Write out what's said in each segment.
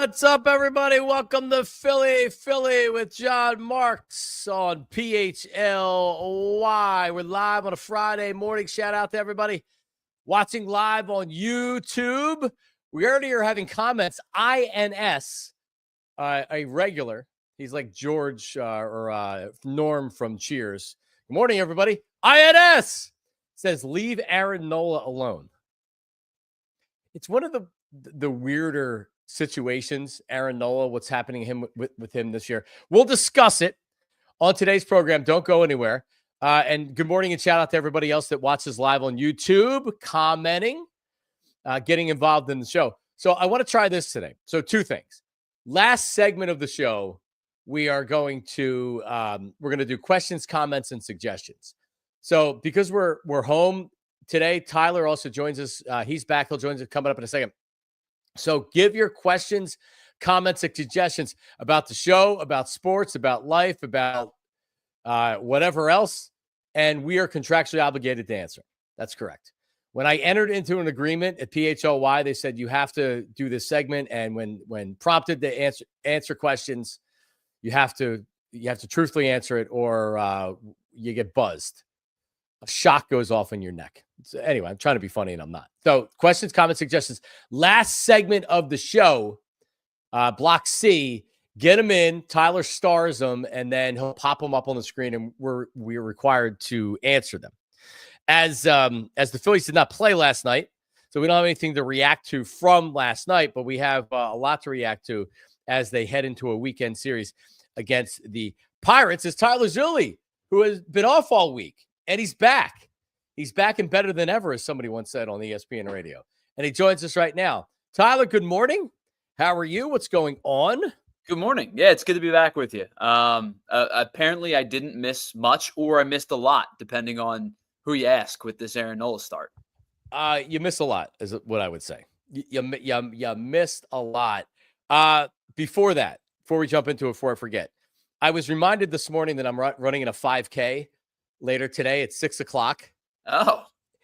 What's up, everybody? Welcome to Philly with John Marks on PHLY. We're live on a Friday morning. Shout out to everybody watching live on YouTube. We already are having comments. INS, a regular. He's like George or Norm from Cheers. Good morning, everybody. INS says, leave Aaron Nola alone. It's one of the weirder situations, Aaron Nola, what's happening with him this year. We'll discuss it on today's program. Don't go anywhere. And good morning and shout out to everybody else that watches live on YouTube, commenting, getting involved in the show. So I want to try this today. So two things. Last segment of the show, we are going to do questions, comments, and suggestions. So because we're home today, Tyler also joins us. He's back. He'll join us coming up in a second. So give your questions, comments, and suggestions about the show, about sports, about life, about whatever else, and we are contractually obligated to answer. That's correct. When I entered into an agreement at PHLY, they said you have to do this segment, and when prompted to answer questions, you have to truthfully answer it, or you get buzzed. A shock goes off in your neck. So anyway, I'm trying to be funny and I'm not. So questions, comments, suggestions. Last segment of the show, Block C, get them in. Tyler stars them, and then he'll pop them up on the screen, and we're required to answer them. As the Phillies did not play last night, so we don't have anything to react to from last night, but we have a lot to react to as they head into a weekend series against the Pirates. It's Tyler Zulli, who has been off all week. And he's back. He's back and better than ever, as somebody once said on ESPN radio. And he joins us right now. Tyler, good morning. How are you? What's going on? Good morning. Yeah, it's good to be back with you. Apparently, I didn't miss much, or I missed a lot, depending on who you ask with this Aaron Nola start. You missed a lot, is what I would say. You missed a lot. Before we jump into it, before I forget, I was reminded this morning that I'm running in a 5K later today at 6:00. Oh,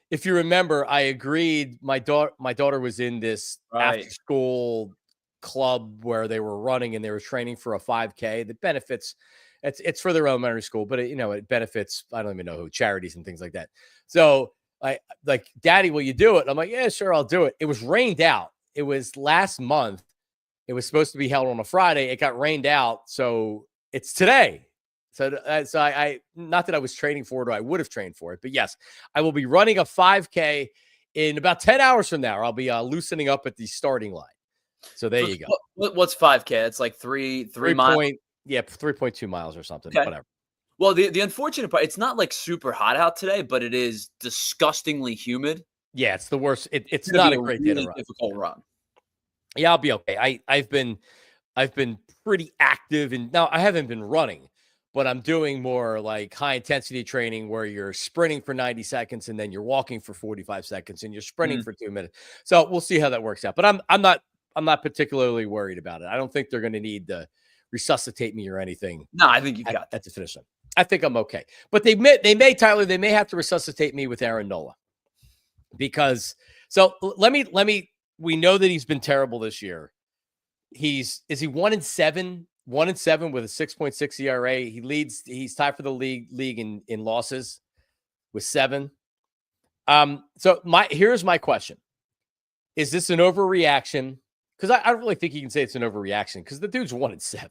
if you remember, I agreed. My daughter was in this after school club where they were running and they were training for a 5K that benefits. It's for their elementary school, but it benefits. I don't even know who, charities and things like that. So I like, Daddy, will you do it? I'm like, yeah, sure, I'll do it. It was rained out. It was last month. It was supposed to be held on a Friday. It got rained out, so it's today. So I not that I was training for it or I would have trained for it, but yes, I will be running a 5K in about 10 hours from now. I'll be loosening up at the starting line. So there you go. What's 5K? It's like three miles. 3.2 miles or something. Okay. Whatever. Well, the unfortunate part, it's not like super hot out today, but it is disgustingly humid. Yeah, it's the worst. It's not a great day to run. Difficult run. Yeah, I'll be okay. I've been pretty active, and now I haven't been running. But I'm doing more like high intensity training where you're sprinting for 90 seconds and then you're walking for 45 seconds and you're sprinting for 2 minutes. So we'll see how that works out. But I'm not particularly worried about it. I don't think they're going to need to resuscitate me or anything. No, I think you got at the finish line. I think I'm okay. But they may Tyler, they may have to resuscitate me with Aaron Nola. Because we know that he's been terrible this year. Is he 1-7? 1-7 with a 6.6 ERA. He's tied for the league in losses with 7. So here's my question. Is this an overreaction? Because I don't really think you can say it's an overreaction because the dude's 1-7.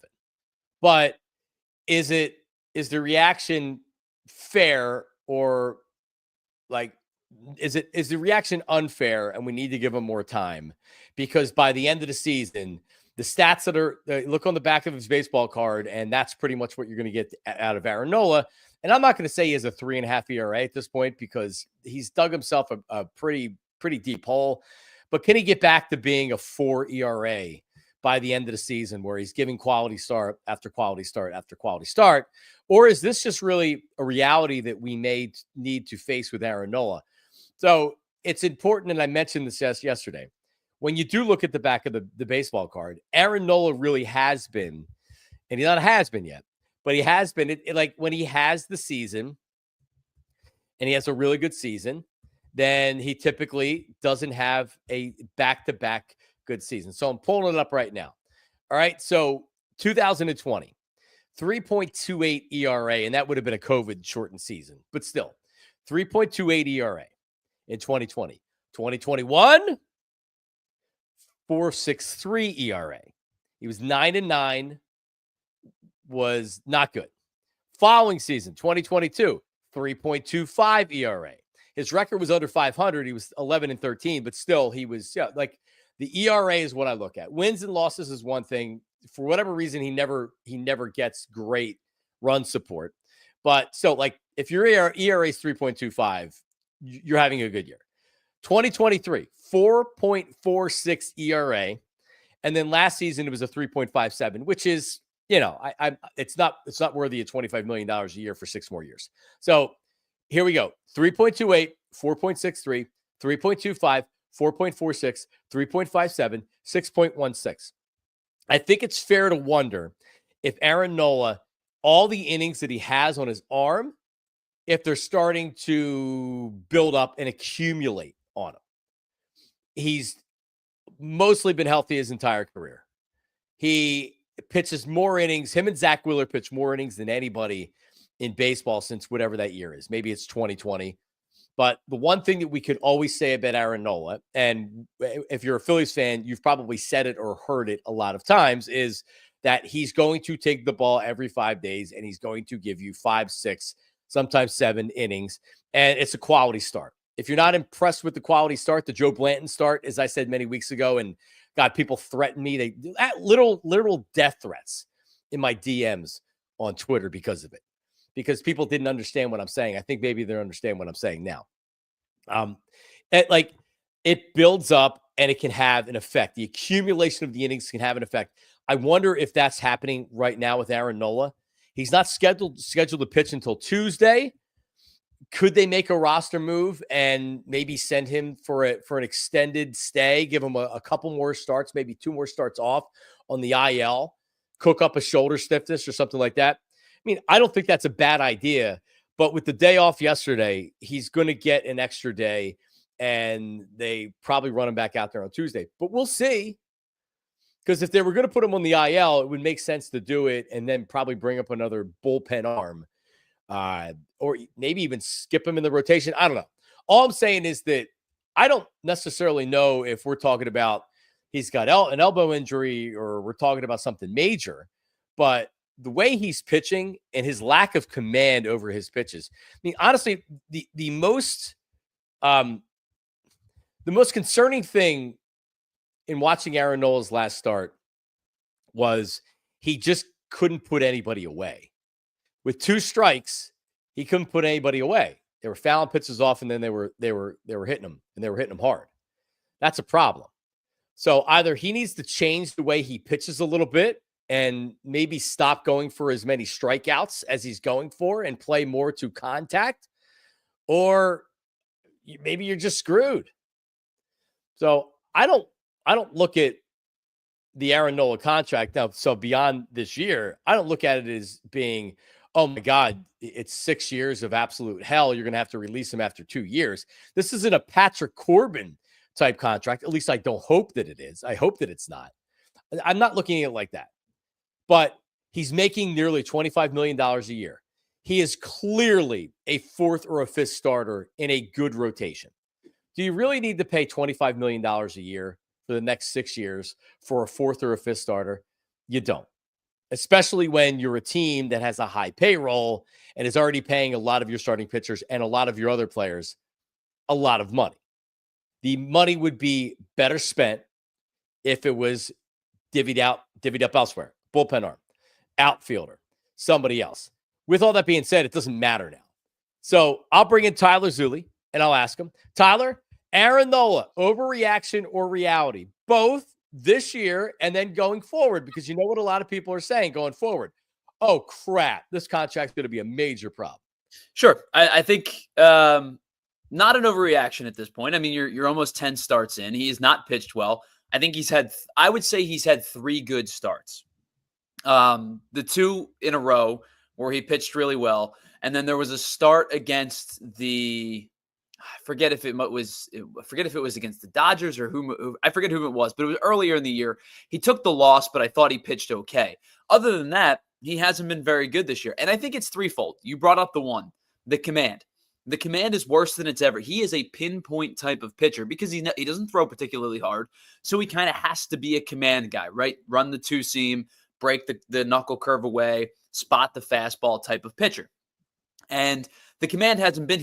But is the reaction fair, or like is the reaction unfair and we need to give him more time? Because by the end of the season, the stats that are look on the back of his baseball card, and that's pretty much what you're going to get out of Aaron Nola. And I'm not going to say he has a 3.5 ERA at this point because he's dug himself a pretty deep hole. But can he get back to being a 4 ERA by the end of the season, where he's giving quality start after quality start after quality start? Or is this just really a reality that we may need to face with Aaron Nola? So it's important, and I mentioned this yesterday. When you do look at the back of the baseball card, Aaron Nola really has been, and he not has been yet, but he has been, like when he has the season and he has a really good season, then he typically doesn't have a back-to-back good season. So I'm pulling it up right now. All right. So 2020, 3.28 ERA, and that would have been a COVID shortened season, but still 3.28 ERA in 2020. 2021, 4.63 ERA. He was 9-9, was not good. Following season, 2022, 3.25 ERA. His record was under 500. He was 11-13, but still he was like the ERA is what I look at. Wins and losses is one thing. For whatever reason, he never gets great run support. But so like if your ERA is 3.25, you're having a good year. 2023, 4.46 ERA. And then last season it was a 3.57, which is, it's not worthy of $25 million a year for 6 more years. So here we go. 3.28, 4.63, 3.25, 4.46, 3.57, 6.16. I think it's fair to wonder if Aaron Nola, all the innings that he has on his arm, if they're starting to build up and accumulate on him. He's mostly been healthy his entire career. He pitches more innings. Him and Zach Wheeler pitch more innings than anybody in baseball since whatever that year is. Maybe it's 2020. But the one thing that we could always say about Aaron Nola, and if you're a Phillies fan, you've probably said it or heard it a lot of times, is that he's going to take the ball every 5 days and he's going to give you 5, 6, sometimes 7 innings. And it's a quality start. If you're not impressed with the quality start, the Joe Blanton start, as I said many weeks ago, and God, people threaten me. They literal death threats in my DMs on Twitter because of it. Because people didn't understand what I'm saying. I think maybe they understand what I'm saying now. It builds up and it can have an effect. The accumulation of the innings can have an effect. I wonder if that's happening right now with Aaron Nola. He's not scheduled to pitch until Tuesday. Could they make a roster move and maybe send him for an extended stay, give him a couple more starts, maybe 2 more starts off on the IL, cook up a shoulder stiffness or something like that? I mean, I don't think that's a bad idea, but with the day off yesterday, he's going to get an extra day and they probably run him back out there on Tuesday. But we'll see. Because if they were going to put him on the IL, it would make sense to do it and then probably bring up another bullpen arm. Or maybe even skip him in the rotation. I don't know. All I'm saying is that I don't necessarily know if we're talking about he's got an elbow injury or we're talking about something major, but the way he's pitching and his lack of command over his pitches. I mean, honestly, the most concerning thing in watching Aaron Nola's last start was he just couldn't put anybody away. With 2 strikes, he couldn't put anybody away. They were fouling pitches off, and then they were hitting him, and they were hitting him hard. That's a problem. So either he needs to change the way he pitches a little bit and maybe stop going for as many strikeouts as he's going for and play more to contact, or maybe you're just screwed. So I don't look at the Aaron Nola contract now. So beyond this year, I don't look at it as being, oh my God, it's 6 years of absolute hell. You're going to have to release him after 2 years. This isn't a Patrick Corbin type contract. At least I don't hope that it is. I hope that it's not. I'm not looking at it like that. But he's making nearly $25 million a year. He is clearly a 4th or a 5th starter in a good rotation. Do you really need to pay $25 million a year for the next 6 years for a 4th or a 5th starter? You don't. Especially when you're a team that has a high payroll and is already paying a lot of your starting pitchers and a lot of your other players a lot of money. The money would be better spent if it was divvied up elsewhere. Bullpen arm, outfielder, somebody else. With all that being said, it doesn't matter now. So I'll bring in Tyler Zulli and I'll ask him, Tyler, Aaron Nola, overreaction or reality? Both this year and then going forward, because you know what a lot of people are saying going forward. Oh, crap. This contract's going to be a major problem. Sure. I think not an overreaction at this point. I mean, you're almost 10 starts in. He has not pitched well. I think I would say he's had 3 good starts. The 2 in a row where he pitched really well. And then there was a start against the I forget if it was against the Dodgers or I forget who it was, but it was earlier in the year. He took the loss, but I thought he pitched okay. Other than that, he hasn't been very good this year. And I think it's threefold. You brought up the command. The command is worse than it's ever. He is a pinpoint type of pitcher because he doesn't throw particularly hard. So he kind of has to be a command guy, right? Run the two seam, break the knuckle curve away, spot the fastball type of pitcher. And the command hasn't been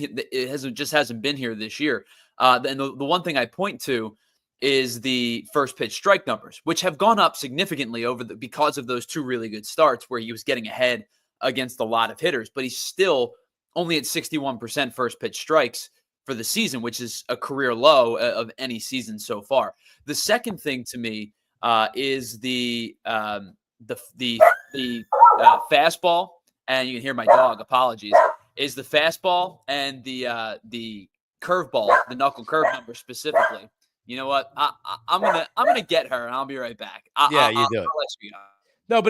here this year. And the one thing I point to is the first pitch strike numbers, which have gone up significantly because of those two really good starts where he was getting ahead against a lot of hitters, but he's still only at 61% first pitch strikes for the season, which is a career low of any season so far. The second thing to me is the fastball, and you can hear my dog. Apologies. Is the fastball and the curveball, the knuckle curve number specifically. You know what? I'm gonna get her, and I'll be right back. You do it. No,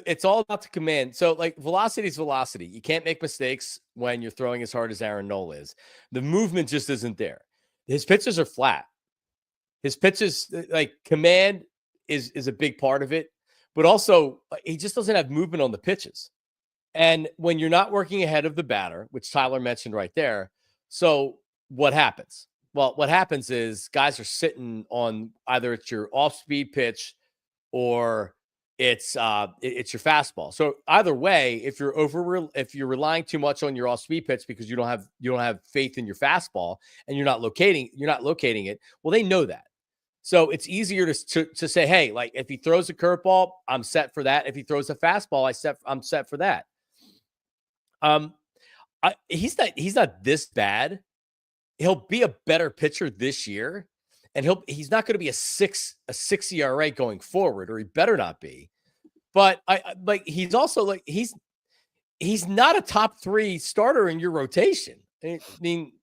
it's all about the command. So like velocity is velocity. You can't make mistakes when you're throwing as hard as Aaron Nola is. The movement just isn't there. His pitches are flat. His pitches, like command is a big part of it, but also he just doesn't have movement on the pitches. And when you're not working ahead of the batter, which Tyler mentioned right there, so what happens? Well, what happens is guys are sitting on either it's your off-speed pitch or it's your fastball. So either way, if you're relying too much on your off-speed pitch because you don't have faith in your fastball and you're not locating it, well, they know that. So it's easier to say, hey, like if he throws a curveball, I'm set for that. If he throws a fastball, I'm set for that. He's not this bad. He'll be a better pitcher this year, and he's not going to be a 6 ERA going forward, or he better not be. But he's also like he's not a top 3 starter in your rotation. I mean,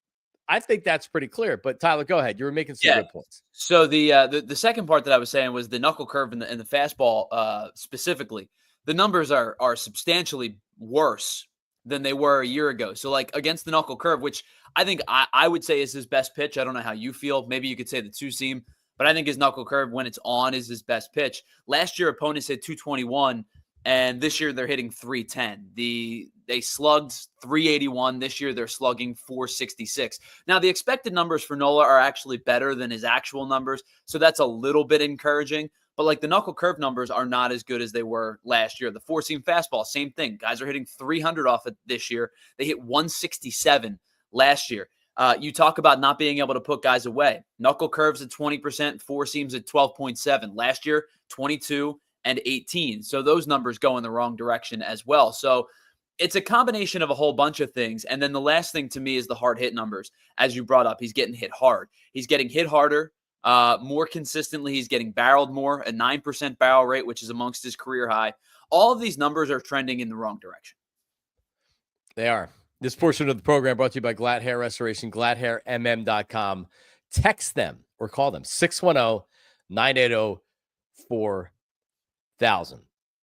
I think that's pretty clear. But Tyler, go ahead. You were making some good points. So the second part that I was saying was the knuckle curve and the fastball specifically. The numbers are substantially worse than they were a year ago. So like against the knuckle curve, which I think I would say is his best pitch. I don't know how you feel. Maybe you could say the two seam, but I think his knuckle curve when it's on is his best pitch. Last year opponents hit 221 and this year they're hitting 310. They slugged 381. This year they're slugging 466. Now the expected numbers for Nola are actually better than his actual numbers. So that's a little bit encouraging. But like the knuckle curve numbers are not as good as they were last year. The four-seam fastball, same thing. Guys are hitting 300 off it this year. They hit 167 last year. You talk about not being able to put guys away. Knuckle curves at 20%, four seams at 12.7. Last year, 22 and 18. So those numbers go in the wrong direction as well. So it's a combination of a whole bunch of things. And then the last thing to me is the hard hit numbers. As you brought up, he's getting hit hard. He's getting hit harder. More consistently, he's getting barreled more, a 9% barrel rate, which is amongst his career high. All of these numbers are trending in the wrong direction. They are. This portion of the program brought to you by Glad Hair Restoration, gladhairmm.com. Text them or call them 610-980-4000.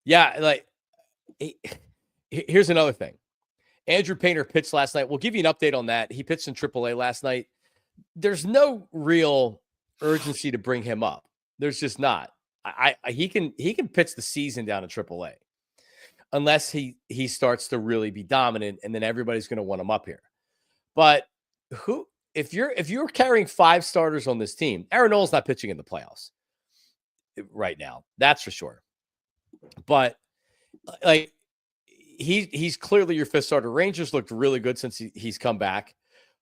Yeah, like here's another thing. Andrew Painter pitched last night. We'll give you an update on that. He pitched in AAA last night. There's no real urgency to bring him up. There's just not. He can pitch the season down in AAA unless he starts to really be dominant, and then everybody's going to want him up here. But if you're carrying 5 starters on this team, Aaron Nola's not pitching in the playoffs right now. That's for sure. But like he's clearly your 5th starter. Rangers looked really good since he's come back.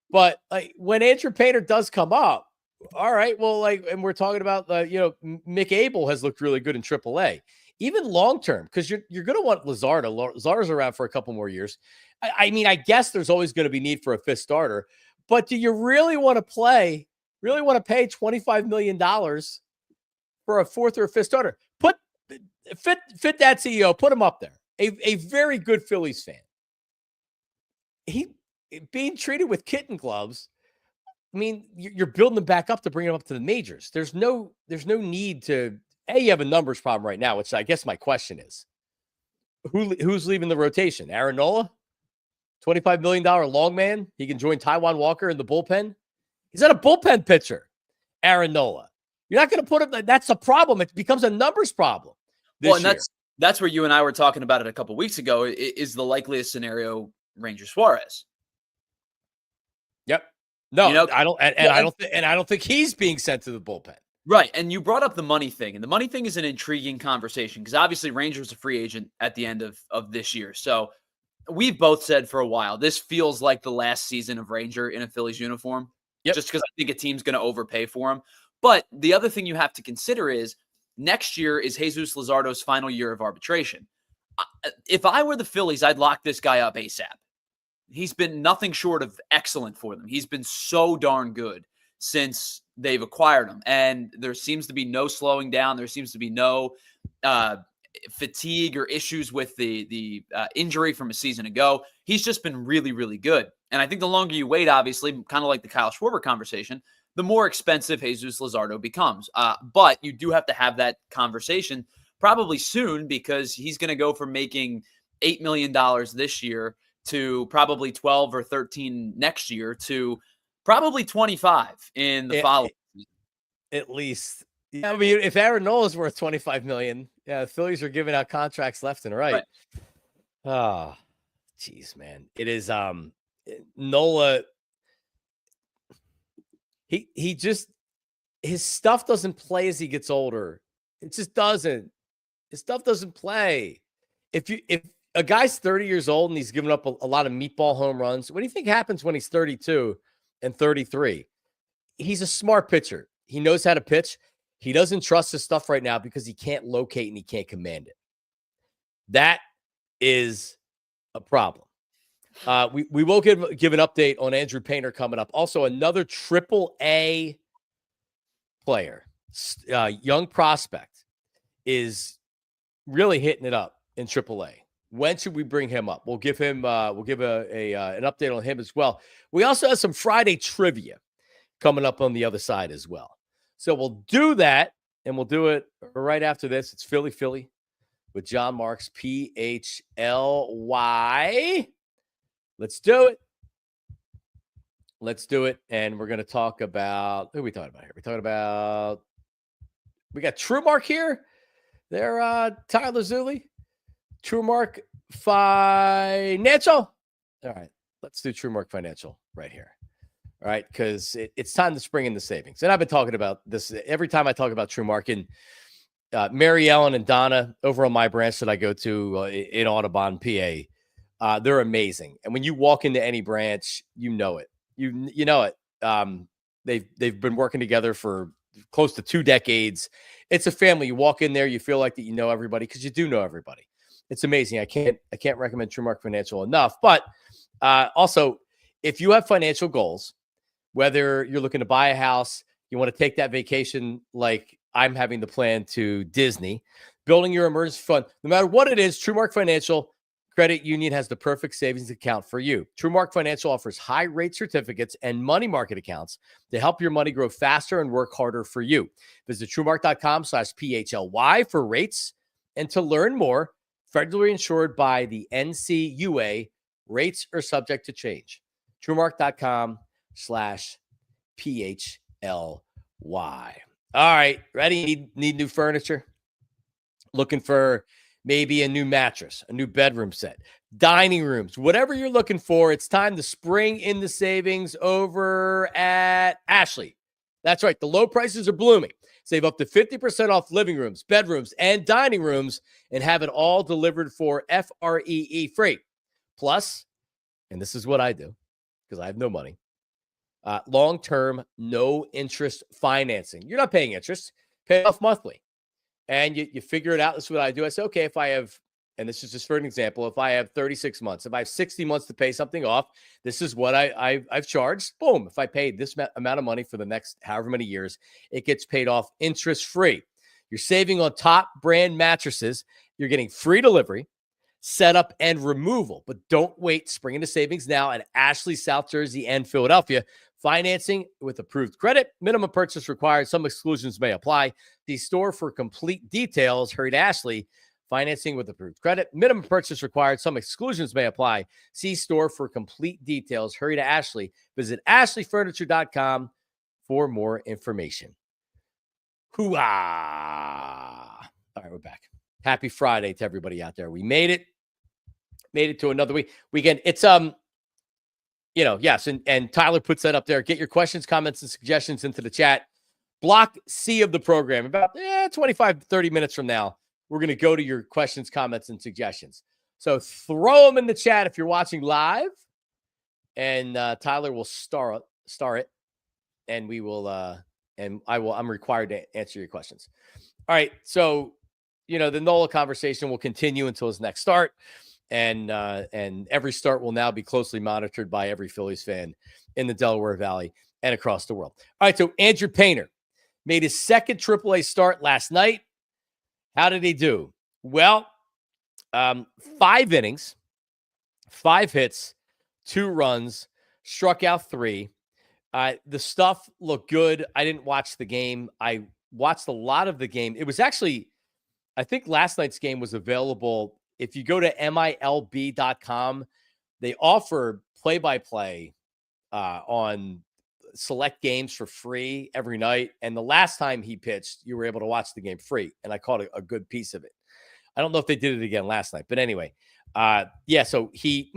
But like when Andrew Painter does come up, all right, well, like, and we're talking about, Mick Abel has looked really good in AAA, even long term, because you're going to want Luzardo. Luzardo's around for a couple more years. I mean, I guess there's always going to be need for a 5th starter, but do you really want to pay $25 million for a 4th or a 5th starter? Fit that CEO, put him up there. A very good Phillies fan. He being treated with kitten gloves. I mean, you're building them back up to bring them up to the majors. There's no need to. You have a numbers problem right now, which I guess my question is, who's leaving the rotation? Aaron Nola? $25 million long man. He can join Taijuan Walker in the bullpen. He's not a bullpen pitcher, Aaron Nola. You're not going to put him. That's a problem. It becomes a numbers problem this year. That's where you and I were talking about it a couple weeks ago. Is the likeliest scenario Ranger Suarez? Yep. No, I don't. I don't think he's being sent to the bullpen. Right. And you brought up the money thing, and the money thing is an intriguing conversation because obviously Ranger's a free agent at the end of this year. So we've both said for a while, this feels like the last season of Ranger in a Phillies uniform. Yep. Just because I think a team's going to overpay for him. But the other thing you have to consider is next year is Jesus Luzardo's final year of arbitration. If I were the Phillies, I'd lock this guy up ASAP. He's been nothing short of excellent for them. He's been so darn good since they've acquired him. And there seems to be no slowing down. There seems to be no fatigue or issues with the injury from a season ago. He's just been really, really good. And I think the longer you wait, obviously, kind of like the Kyle Schwarber conversation, the more expensive Jesus Luzardo becomes. But you do have to have that conversation probably soon because he's going to go from making $8 million this year to probably 12 or 13 next year to probably 25 in the following season. At least. Yeah, I mean, if Aaron Nola is worth $25 million, the Phillies are giving out contracts left and right. Oh, geez, man. It is Nola. He just, his stuff doesn't play as he gets older. It just doesn't. His stuff doesn't play. If a guy's 30 years old and he's given up a lot of meatball home runs, what do you think happens when he's 32 and 33? He's a smart pitcher. He knows how to pitch. He doesn't trust his stuff right now because he can't locate and he can't command it. That is a problem. We will give an update on Andrew Painter coming up. Also, another AAA player, young prospect, is really hitting it up in AAA. When should we bring him up? We'll give him. We'll give an update on him as well. We also have some Friday trivia coming up on the other side as well. So we'll do that, and we'll do it right after this. It's Philly with John Marks, PHLY. Let's do it. Let's do it. And we're going to talk about, who are we talking about here? We got TrueMark here. They're Tyler Zulli. TrueMark Financial. All right. Let's do TrueMark Financial right here. All right. Because it's time to spring in the savings. And I've been talking about this every time I talk about TrueMark. And Mary Ellen and Donna over on my branch that I go to in Audubon, PA, they're amazing. And when you walk into any branch, you know it. You know it. They've been working together for close to 2 decades. It's a family. You walk in there, you feel like that you know everybody because you do know everybody. It's amazing. I can't recommend TrueMark Financial enough. But also, if you have financial goals, whether you're looking to buy a house, you want to take that vacation like I'm having the plan to Disney, building your emergency fund, no matter what it is, TrueMark Financial Credit Union has the perfect savings account for you. TrueMark Financial offers high-rate certificates and money market accounts to help your money grow faster and work harder for you. Visit TrueMark.com/PHLY for rates and to learn more. Federally insured by the NCUA. Rates are subject to change. TrueMark.com/PHLY. All right, ready? Need new furniture? Looking for maybe a new mattress, a new bedroom set, dining rooms, whatever you're looking for, it's time to spring in the savings over at Ashley. That's right. The low prices are blooming. Save up to 50% off living rooms, bedrooms, and dining rooms and have it all delivered for FREE free. Plus, and this is what I do because I have no money, long-term, no-interest financing. You're not paying interest. Pay off monthly. And you figure it out. This is what I do. I say, okay, if I have, and this is just for an example, if I have 36 months, if I have 60 months to pay something off, this is what I've charged. Boom. If I paid this amount of money for the next however many years, it gets paid off interest-free. You're saving on top brand mattresses. You're getting free delivery, setup, and removal. But don't wait. Spring into savings now at Ashley, South Jersey, and Philadelphia. Financing with approved credit. Minimum purchase required. Some exclusions may apply. The store for complete details. Hurry to Ashley. Financing with approved credit. Minimum purchase required. Some exclusions may apply. See store for complete details. Hurry to Ashley. Visit ashleyfurniture.com for more information. Hoo-ah! All right, we're back. Happy Friday to everybody out there. We made it. Made it to another weekend. It's yes, and Tyler puts that up there. Get your questions, comments, and suggestions into the chat. Block C of the program. About 25, 30 minutes from now, we're going to go to your questions, comments, and suggestions. So throw them in the chat if you're watching live, and Tyler will star it, and we will I'm required to answer your questions. All right, so the Nola conversation will continue until his next start, and every start will now be closely monitored by every Phillies fan in the Delaware Valley and across the world. All right, so Andrew Painter made his second AAA start last night. How did he do? Well, 5 innings, 5 hits, 2 runs, struck out 3. The stuff looked good. I didn't watch the game. I watched a lot of the game. It was actually, I think last night's game was available. If you go to MILB.com, they offer play-by-play on select games for free every night. And the last time he pitched, you were able to watch the game free. And I caught a good piece of it. I don't know if they did it again last night, but anyway, so he's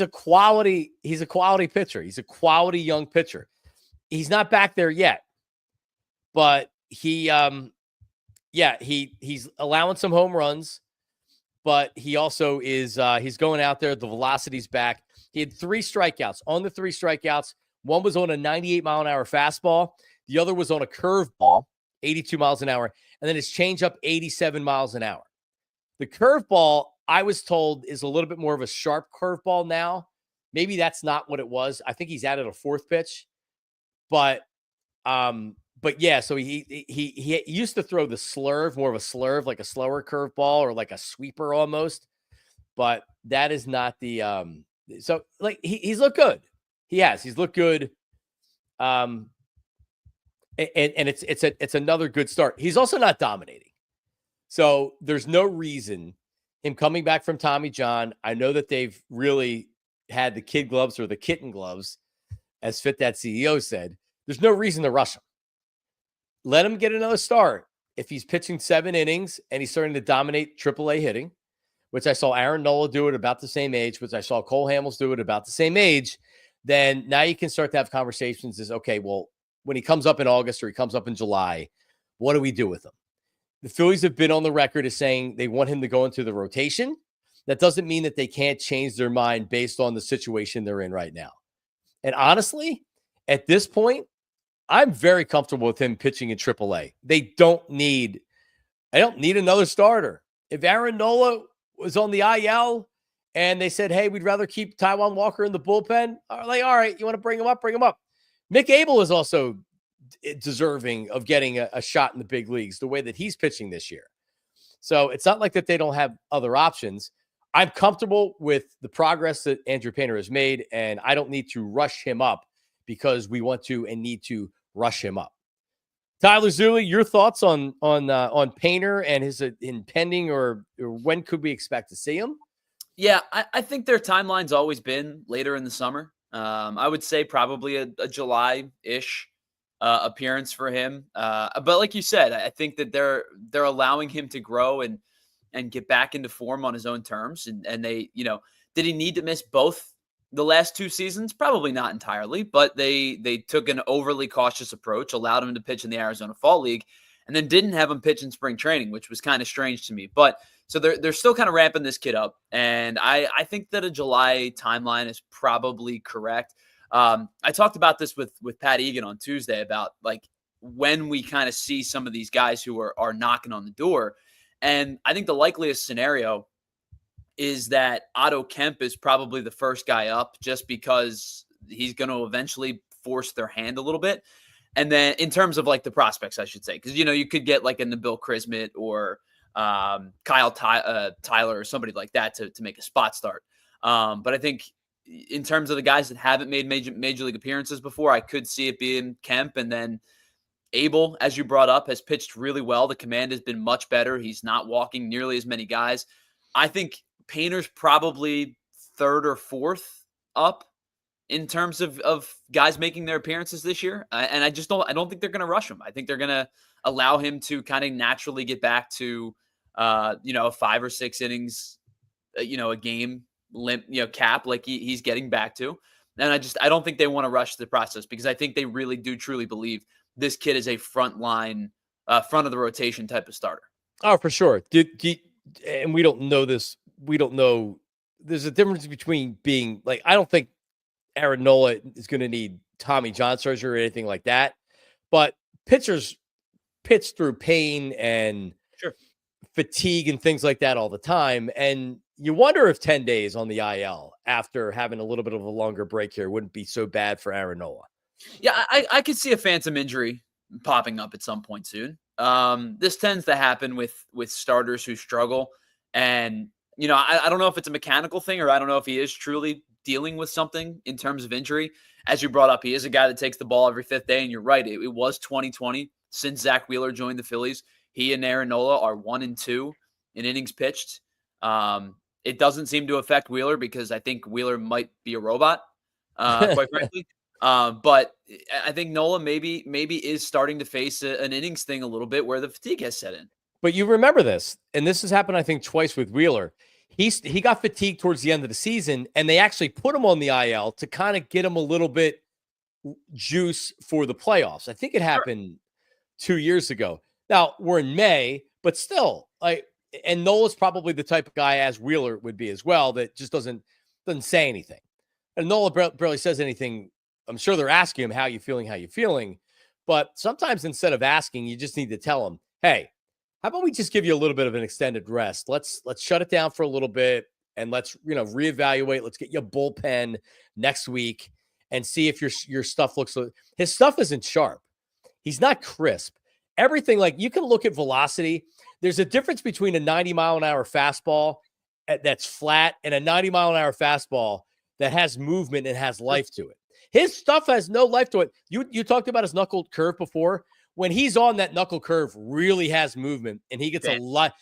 a quality pitcher. He's a quality young pitcher. He's not back there yet, but he's allowing some home runs, but he also is, he's going out there. The velocity's back. He had 3 strikeouts. On the 3 strikeouts, one was on a 98-mile-an-hour fastball. The other was on a curveball, 82 miles an hour. And then his changeup, 87 miles an hour. The curveball, I was told, is a little bit more of a sharp curveball now. Maybe that's not what it was. I think he's added a 4th pitch. But yeah, so he used to throw the slurve, more of a slurve, like a slower curveball or like a sweeper almost. But that is not the so like he's looked good. He's looked good. And it's another good start. He's also not dominating. So there's no reason him coming back from Tommy John. I know that they've really had the kid gloves or the kitten gloves, as Fit That CEO said. There's no reason to rush him. Let him get another start. If he's pitching 7 innings and he's starting to dominate AAA hitting, which I saw Aaron Nola do at about the same age, which I saw Cole Hamels do at about the same age, then now you can start to have conversations is, okay, well, when he comes up in August or he comes up in July, what do we do with him? The Phillies have been on the record as saying they want him to go into the rotation. That doesn't mean that they can't change their mind based on the situation they're in right now. And honestly, at this point, I'm very comfortable with him pitching in AAA. I don't need another starter. If Aaron Nola was on the IL and they said, hey, we'd rather keep Taijuan Walker in the bullpen, like, all right, you want to bring him up? Bring him up. Mick Abel is also deserving of getting a shot in the big leagues the way that he's pitching this year. So it's not like that they don't have other options. I'm comfortable with the progress that Andrew Painter has made, and I don't need to rush him up because we want to and need to rush him up. Tyler Zulli, your thoughts on Painter and his impending or when could we expect to see him? Yeah, I think their timeline's always been later in the summer. I would say probably a July-ish appearance for him. But like you said, I think that they're allowing him to grow and get back into form on his own terms. And they, did he need to miss both the last 2 seasons? Probably not entirely, but they took an overly cautious approach, allowed him to pitch in the Arizona Fall League, and then didn't have him pitch in spring training, which was kind of strange to me. But so they're still kind of ramping this kid up. And I think that a July timeline is probably correct. I talked about this with Pat Egan on Tuesday about like when we kind of see some of these guys who are knocking on the door. And I think the likeliest scenario is that Otto Kemp is probably the first guy up just because he's going to eventually force their hand a little bit. And then in terms of like the prospects, I should say, because, you could get like a Nabil Krismet or Kyle Tyler or somebody like that to make a spot start. But I think in terms of the guys that haven't made major league appearances before, I could see it being Kemp. And then Abel, as you brought up, has pitched really well. The command has been much better. He's not walking nearly as many guys. I think Painter's probably third or fourth up in terms of guys making their appearances this year. And I don't think they're going to rush him. I think they're going to allow him to kind of naturally get back to, 5 or 6 innings, a game cap like he's getting back to. And I don't think they want to rush the process because I think they really do truly believe this kid is a front of the rotation type of starter. Oh, for sure. And we don't know this. We don't know. There's a difference between being like, I don't think Aaron Nola is going to need Tommy John surgery or anything like that. But pitchers pitch through pain and fatigue and things like that all the time. And you wonder if 10 days on the IL after having a little bit of a longer break here wouldn't be so bad for Aaron Nola. Yeah, I could see a phantom injury popping up at some point soon. This tends to happen with starters who struggle. And, I don't know if it's a mechanical thing or I don't know if he is truly dealing with something in terms of injury. As you brought up, he is a guy that takes the ball every 5th day. And you're right. It was 2020 since Zach Wheeler joined the Phillies. He and Aaron Nola are 1-2 in innings pitched. It doesn't seem to affect Wheeler because I think Wheeler might be a robot, quite frankly. But I think Nola maybe is starting to face an innings thing a little bit where the fatigue has set in. But you remember this, and this has happened, I think, twice with Wheeler. He got fatigued towards the end of the season, and they actually put him on the IL to kind of get him a little bit juice for the playoffs. I think it happened 2 years ago. Now, we're in May, but still, and Nola's probably the type of guy, as Wheeler would be as well, that just doesn't say anything. And Nola barely says anything. I'm sure they're asking him, how you feeling? But sometimes instead of asking, you just need to tell him, hey, how about we just give you a little bit of an extended rest? Let's shut it down for a little bit and let's, reevaluate. Let's get you a bullpen next week and see if your stuff looks. His stuff isn't sharp. He's not crisp. Everything, like, you can look at velocity. There's a difference between a 90-mile-an-hour fastball that's flat and a 90-mile-an-hour fastball that has movement and has life to it. His stuff has no life to it. You talked about his knuckle curve before. When he's on, that knuckle curve really has movement, and he gets a lot.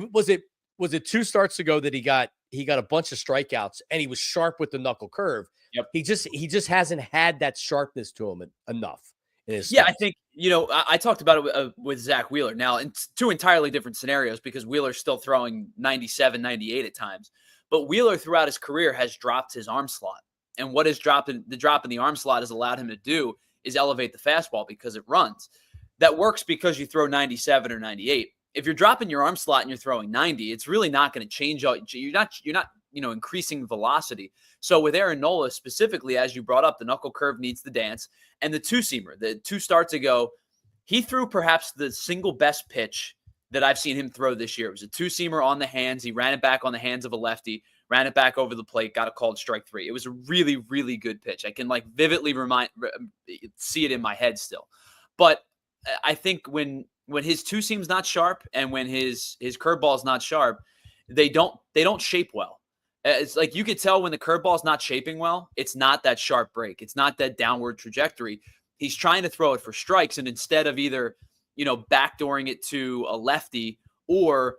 Was it 2 starts ago that he got a bunch of strikeouts, and he was sharp with the knuckle curve. Yep. He just hasn't had that sharpness to him enough. I think, I talked about it with Zach Wheeler. Now, in 2 entirely different scenarios because Wheeler's still throwing 97, 98 at times. But Wheeler throughout his career has dropped his arm slot. And what the drop in the arm slot has allowed him to do is elevate the fastball because it runs. That works because you throw 97 or 98. If you're dropping your arm slot and you're throwing 90, it's really not going to change. You're not increasing velocity. So with Aaron Nola specifically, as you brought up, the knuckle curve needs the dance. And the 2-seamer, the 2 starts ago, he threw perhaps the single best pitch that I've seen him throw this year. It was a 2-seamer on the hands. He ran it back on the hands of a lefty, ran it back over the plate, got a called strike 3. It was a really, really good pitch. I can vividly see it in my head still. But I think when his 2-seam's not sharp and when his curveball's not sharp, they don't shape well. It's like you could tell when the curveball's not shaping well, it's not that sharp break. It's not that downward trajectory. He's trying to throw it for strikes, and instead of either, backdooring it to a lefty or,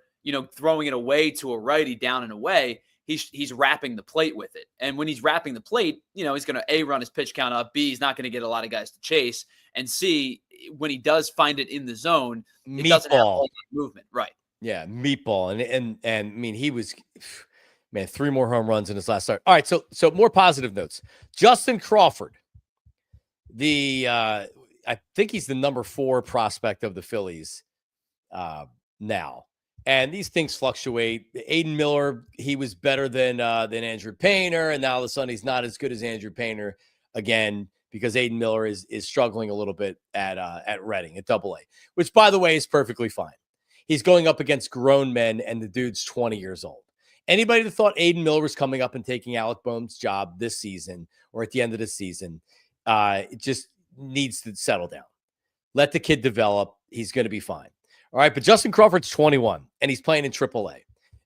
throwing it away to a righty down and away, he's wrapping the plate with it. And when he's wrapping the plate, he's going to A, run his pitch count up, B, he's not going to get a lot of guys to chase, and C, when he does find it in the zone, it doesn't have all that movement. Right. Yeah, meatball. And I mean, he was... Man, 3 more home runs in his last start. All right, so more positive notes. Justin Crawford, I think he's the number 4 prospect of the Phillies now. And these things fluctuate. Aiden Miller, he was better than Andrew Painter, and now all of a sudden he's not as good as Andrew Painter again because Aiden Miller is struggling a little bit at Reading at Double-A, which, by the way, is perfectly fine. He's going up against grown men, and the dude's 20 years old. Anybody that thought Aiden Miller was coming up and taking Alec Boehm's job this season or at the end of the season, it just needs to settle down. Let the kid develop. He's going to be fine. All right, but Justin Crawford's 21, and he's playing in AAA.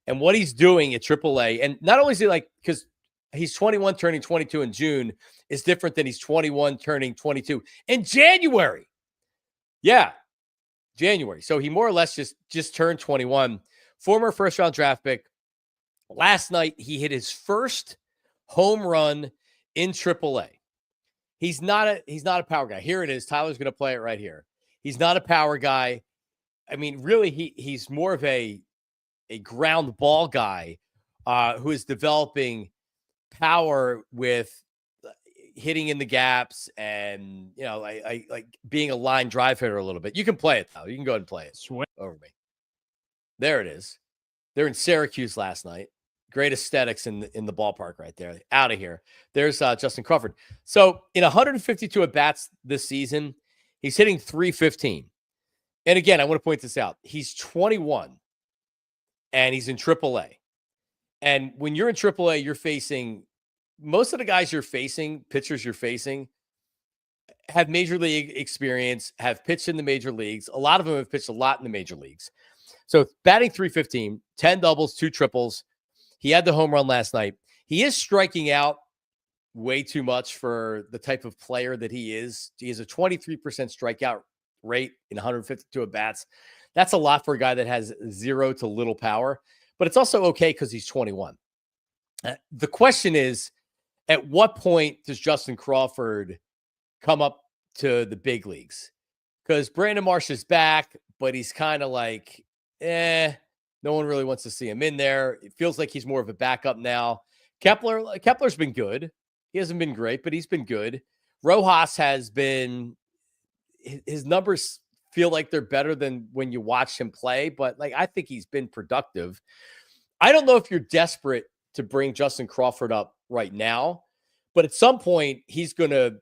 And what he's doing at AAA, and not only is he because he's 21 turning 22 in June, is different than he's 21 turning 22 in January. Yeah, January. So he more or less just turned 21. Former first-round draft pick. Last night, he hit his first home run in AAA. He's not a power guy. Here it is. Tyler's going to play it right here. He's not a power guy. I mean, really, he's more of a ground ball guy who is developing power with hitting in the gaps and, like being a line drive hitter a little bit. You can play it, though. You can go ahead and play it. Swing. Over me. There it is. They're in Syracuse last night. Great aesthetics in the ballpark right there. Out of here. There's Justin Crawford. So in 152 at-bats this season, he's hitting .315. And again, I want to point this out. He's 21, and he's in AAA. And when you're in AAA, you're facing most of the guys you're facing, pitchers you're facing, have major league experience, have pitched in the major leagues. A lot of them have pitched a lot in the major leagues. So batting .315, 10 doubles, 2 triples. He had the home run last night. He is striking out way too much for the type of player that he is. He has a 23% strikeout rate in 152 at-bats. That's a lot for a guy that has zero to little power, but it's also okay because he's 21. The question is, at what point does Justin Crawford come up to the big leagues? Because Brandon Marsh is back, but he's kind of like, no one really wants to see him in there. It feels like he's more of a backup now. Kepler's been good. He hasn't been great, but he's been good. Rojas has been, his numbers feel like they're better than when you watch him play, but like, I think he's been productive. I don't know if you're desperate to bring Justin Crawford up right now, but at some point he's gonna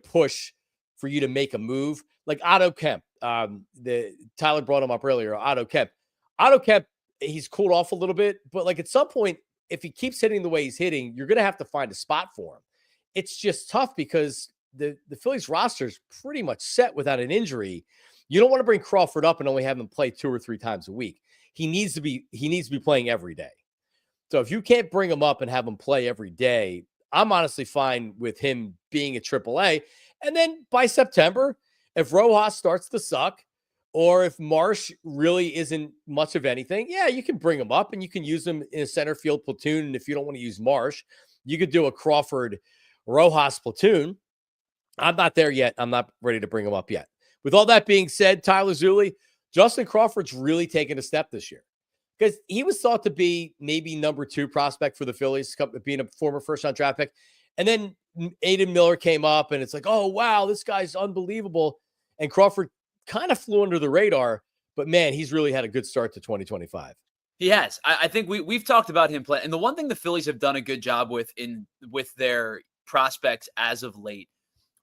push for you to make a move. Like Otto Kemp. Tyler brought him up earlier. Otto Kemp, he's cooled off a little bit, but like at some point, if he keeps hitting the way he's hitting, you're going to have to find a spot for him. It's just tough because the Phillies roster is pretty much set without an injury. You don't want to bring Crawford up and only have him play 2 or 3 times a week. He needs to be playing every day. So if you can't bring him up and have him play every day, I'm honestly fine with him being at AAA. And then by September, if Rojas starts to suck, or if Marsh really isn't much of anything, yeah, you can bring him up and you can use him in a center field platoon. And if you don't want to use Marsh, you could do a Crawford Rojas platoon. I'm not there yet. I'm not ready to bring him up yet. With all that being said, Tyler Zulli, Justin Crawford's really taken a step this year because he was thought to be maybe number 2 prospect for the Phillies, being a former first-round draft pick. And then Aiden Miller came up and it's like, oh, wow, this guy's unbelievable. And Crawford kind of flew under the radar, but man, he's really had a good start to 2025. He has. I think we've talked about him play. And the one thing the Phillies have done a good job with their prospects as of late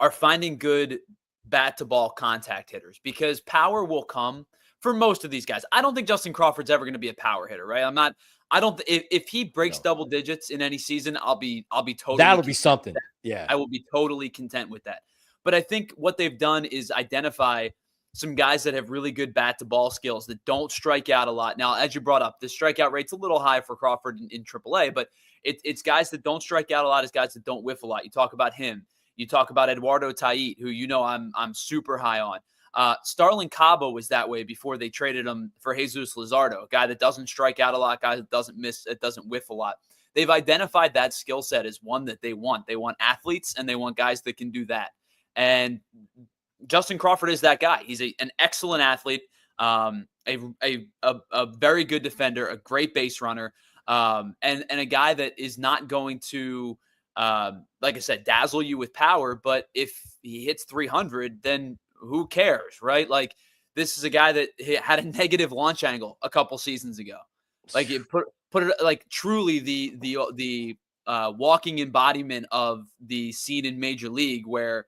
are finding good bat to ball contact hitters, because power will come for most of these guys. I don't think Justin Crawford's ever going to be a power hitter, right? If he breaks double digits in any season, I'll be totally, that'll be something. Yeah. I will be totally content with that. But I think what they've done is identify some guys that have really good bat to ball skills that don't strike out a lot. Now, as you brought up, the strikeout rate's a little high for Crawford in AAA, but it's guys that don't strike out a lot, it's guys that don't whiff a lot. You talk about him. You talk about Eduardo Tait, who I'm super high on. Starlin Cabo was that way before they traded him for Jesus Luzardo, a guy that doesn't strike out a lot, guy that doesn't miss, it doesn't whiff a lot. They've identified that skill set as one that they want. They want athletes and they want guys that can do that. And Justin Crawford is that guy. He's an excellent athlete, a very good defender, a great base runner, and a guy that is not going to, like I said, dazzle you with power. But if he hits 300, then who cares, right? Like, this is a guy that had a negative launch angle a couple seasons ago. Like, it put it like truly the walking embodiment of the scene in Major League where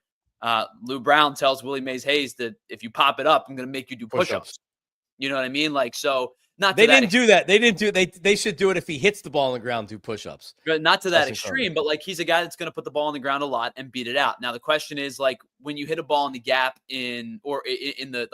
Lou Brown tells Willie Mays Hayes that if you pop it up, I'm going to make you do push-ups. You know what I mean? Like, so not they didn't do that. They didn't do they should do it if he hits the ball on the ground, do push-ups. Not to that extreme, but like, he's a guy that's going to put the ball on the ground a lot and beat it out. Now the question is, like, when you hit a ball in the gap in the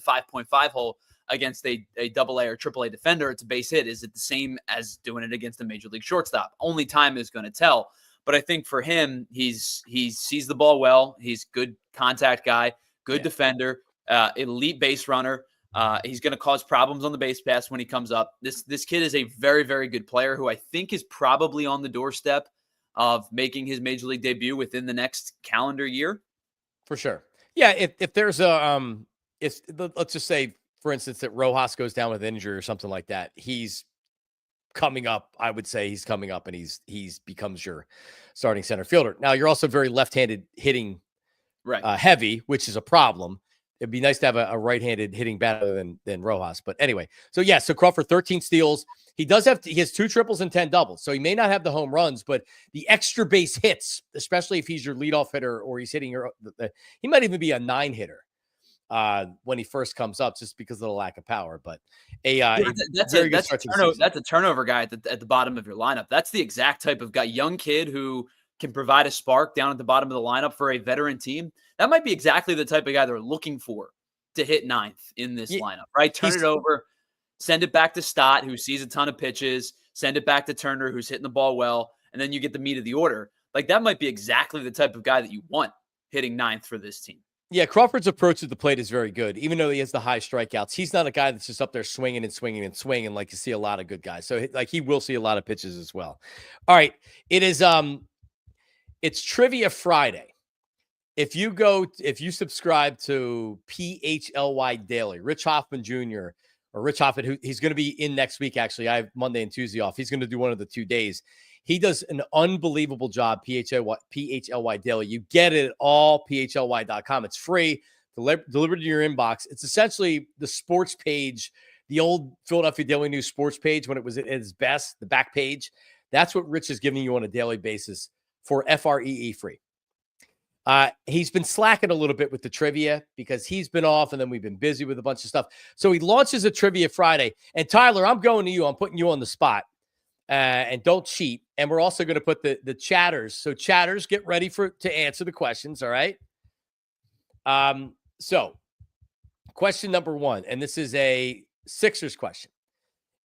5.5 hole against a AA or AAA defender, it's a base hit. Is it the same as doing it against a major league shortstop? Only time is going to tell. But I think for him, he sees the ball well. He's good contact guy, good defender, elite base runner. He's going to cause problems on the base pass when he comes up. This kid is a very, very good player who I think is probably on the doorstep of making his major league debut within the next calendar year. For sure. Yeah. If there's let's just say, for instance, that Rojas goes down with injury or something like that, he's coming up. I would say he's coming up and he's becomes your starting center fielder. Now you're also very left-handed hitting heavy, which is a problem. It'd be nice to have a right-handed hitting batter than Rojas. But anyway, so Crawford, 13 steals. He has 2 triples and 10 doubles. So he may not have the home runs, but the extra base hits, especially if he's your leadoff hitter or he's hitting he might even be a 9 hitter when he first comes up, just because of the lack of power. But that's a turnover guy at the bottom of your lineup. That's the exact type of guy, young kid who can provide a spark down at the bottom of the lineup for a veteran team. That might be exactly the type of guy they're looking for to hit 9th in this lineup, right? Turn it over, send it back to Stott, who sees a ton of pitches, send it back to Turner, who's hitting the ball well, and then you get the meat of the order. Like, that might be exactly the type of guy that you want hitting 9th for this team. Yeah, Crawford's approach to the plate is very good. Even though he has the high strikeouts, he's not a guy that's just up there swinging like you see a lot of good guys. So, like, he will see a lot of pitches as well. All right, it's Trivia Friday. If you subscribe to PHLY Daily, Rich Hoffman Jr. or Rich Hoffman, he's going to be in next week. Actually, I have Monday and Tuesday off. He's going to do one of the 2 days. He does an unbelievable job. PHLY Daily. You get it at allphly.com. It's free, delivered to your inbox. It's essentially the sports page, the old Philadelphia Daily News sports page when it was at its best, the back page. That's what Rich is giving you on a daily basis for FREE free. He's been slacking a little bit with the trivia because he's been off and then we've been busy with a bunch of stuff. So he launches a Trivia Friday. And Tyler, I'm going to you. I'm putting you on the spot. And don't cheat. And we're also going to put the chatters. So chatters, get ready to answer the questions. All right. So question number 1, and this is a Sixers question.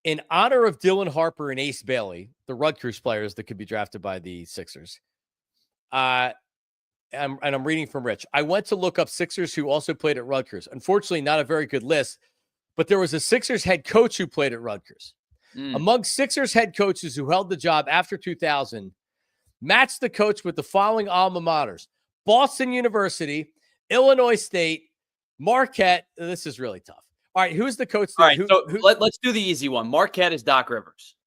In honor of Dylan Harper and Ace Bailey, the Rutgers players that could be drafted by the Sixers, and I'm reading from Rich. I went to look up Sixers who also played at Rutgers. Unfortunately, not a very good list, but there was a Sixers head coach who played at Rutgers. Among Sixers head coaches who held the job after 2000, matched the coach with the following alma maters: Boston University, Illinois State, Marquette. This is really tough. All right, who's the coach? All right, let's do the easy one. Marquette is Doc Rivers.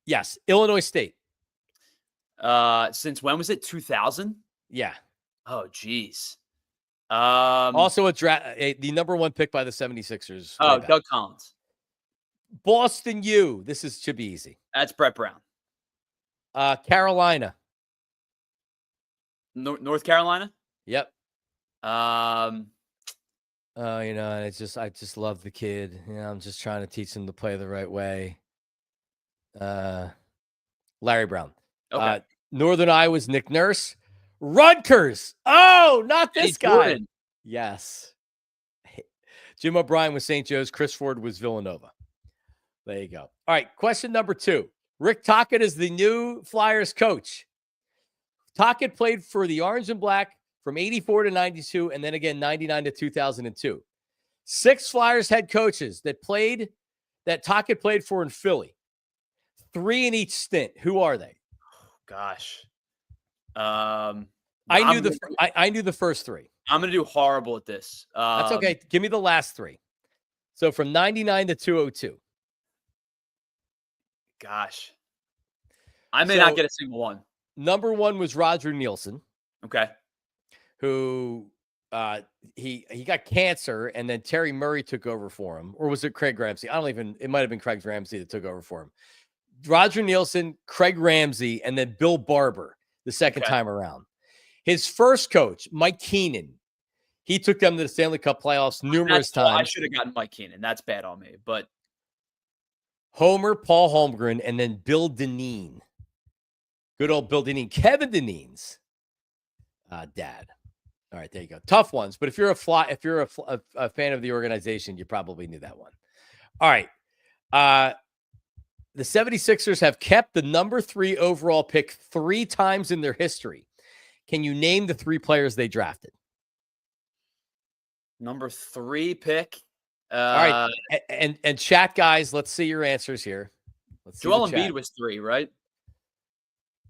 Yes, Illinois State. Since when was it? 2000? Yeah. Oh, geez. Also the number 1 pick by the 76ers. Oh, Doug Collins. Boston U. This should be easy. That's Brett Brown. Carolina. North Carolina? Yep. I just love the kid. I'm just trying to teach him to play the right way. Larry Brown. Okay. Northern Iowa's Nick Nurse. Rutgers. Oh, not this guy. Jordan. Yes. Jim O'Brien was St. Joe's. Chris Ford was Villanova. There you go. All right. Question number 2. Rick Tocchet is the new Flyers coach. Tocchet played for the Orange and Black from 84 to 92, and then again 99 to 2002. 6 Flyers head coaches that Tocchet played for in Philly. 3 in each stint. Who are they? Gosh. I knew the first 3. I'm going to do horrible at this. That's okay. Give me the last 3. So from 99 to 202. Gosh. I may not get a single one. Number 1 was Roger Nielsen. Okay. Who he got cancer, and then Terry Murray took over for him. Or was it Craig Ramsey? It might have been Craig Ramsey that took over for him. Roger Nielsen, Craig Ramsey, and then Bill Barber the second time around. His first coach, Mike Keenan, he took them to the Stanley Cup playoffs numerous times. I should have gotten Mike Keenan. That's bad on me. But Paul Holmgren, and then Bill Dineen. Good old Bill Dineen. Kevin Dineen's dad. All right, there you go. Tough ones, but if you're a fan of the organization, you probably knew that one. All right. The 76ers have kept the number 3 overall pick 3 times in their history. Can you name the 3 players they drafted? Number 3 pick. All right. And chat guys, let's see your answers here. Let's see. Joel Embiid was 3, right?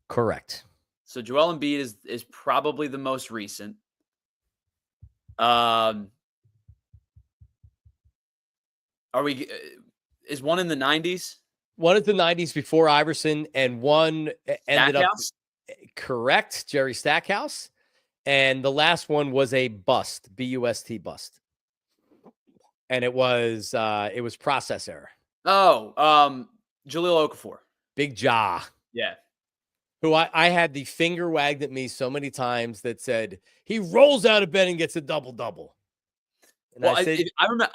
Correct. So Joel Embiid is probably the most recent. Is one in the 90s? One in the 90s before Iverson, and one ended up correct, Jerry Stackhouse. And the last one was a bust, B-U-S-T bust. And it was process error. Oh, Jahlil Okafor. Big Ja. Yeah. Who I had the finger wagged at me so many times that said, he rolls out of bed and gets a double-double. And well,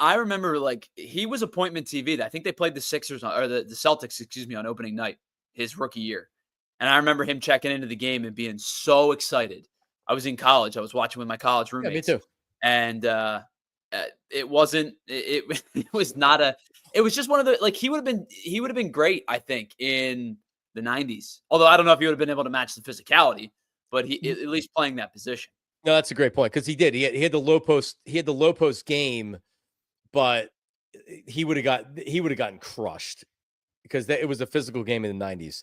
I remember like he was appointment TV. I think they played the Sixers or the Celtics, on opening night, his rookie year. And I remember him checking into the game and being so excited. I was in college. I was watching with my college roommates. Yeah, me too. And it wasn't. It was not a. It was just one of the like he would have been great. I think in the 90s. Although I don't know if he would have been able to match the physicality, but he at least playing that position. No, that's a great point because he did. He had the low post. He had the low post game, but he would have gotten crushed because it was a physical game in the 90s.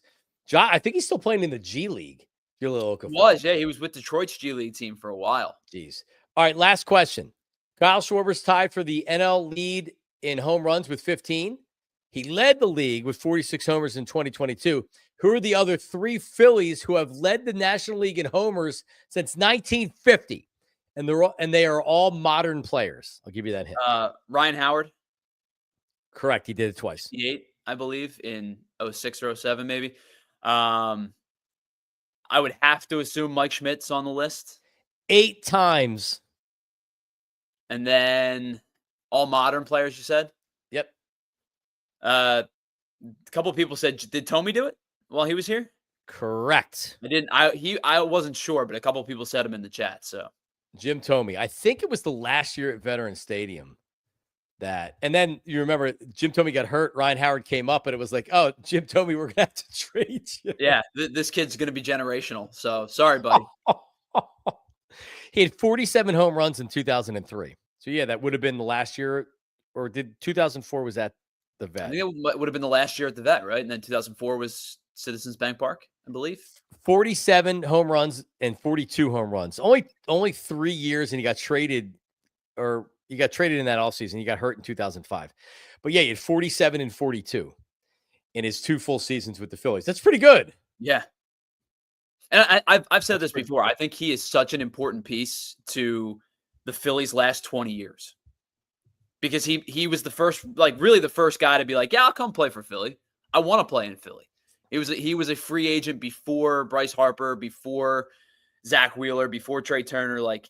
I think he's still playing in the G League. He was with Detroit's G League team for a while. Jeez. All right, last question. Kyle Schwarber's tied for the NL lead in home runs with 15. He led the league with 46 homers in 2022. Who are the other 3 Phillies who have led the National League in homers since 1950? And they are all modern players. I'll give you that hint. Ryan Howard. Correct. He did it twice. 8, I believe, in 06 or 07, maybe. I would have to assume Mike Schmidt's on the list. 8 times. And then all modern players, you said? Yep. A couple of people said, did Tomey do it while he was here? Correct. I wasn't sure, but a couple of people said him in the chat. So Jim Tomey. I think it was the last year at Veterans Stadium. And then you remember Jim Tomey got hurt. Ryan Howard came up, and it was like, oh, Jim Tomey, we're going to have to trade you. Yeah, this kid's going to be generational. So sorry, buddy. He had 47 home runs in 2003. So, yeah, that would have been the last year. Or did 2004 was at the Vet? I think it would have been the last year at the Vet, right? And then 2004 was Citizens Bank Park, I believe. 47 home runs and 42 home runs. Only 3 years, and he got traded in that offseason. He got hurt in 2005. But, yeah, he had 47 and 42 in his 2 full seasons with the Phillies. That's pretty good. Yeah. And I've said this before. I think he is such an important piece to the Phillies' last 20 years. Because he was the first, like really the first guy to be like, yeah, I'll come play for Philly. I want to play in Philly. He was a free agent before Bryce Harper, before Zach Wheeler, before Trey Turner. Like,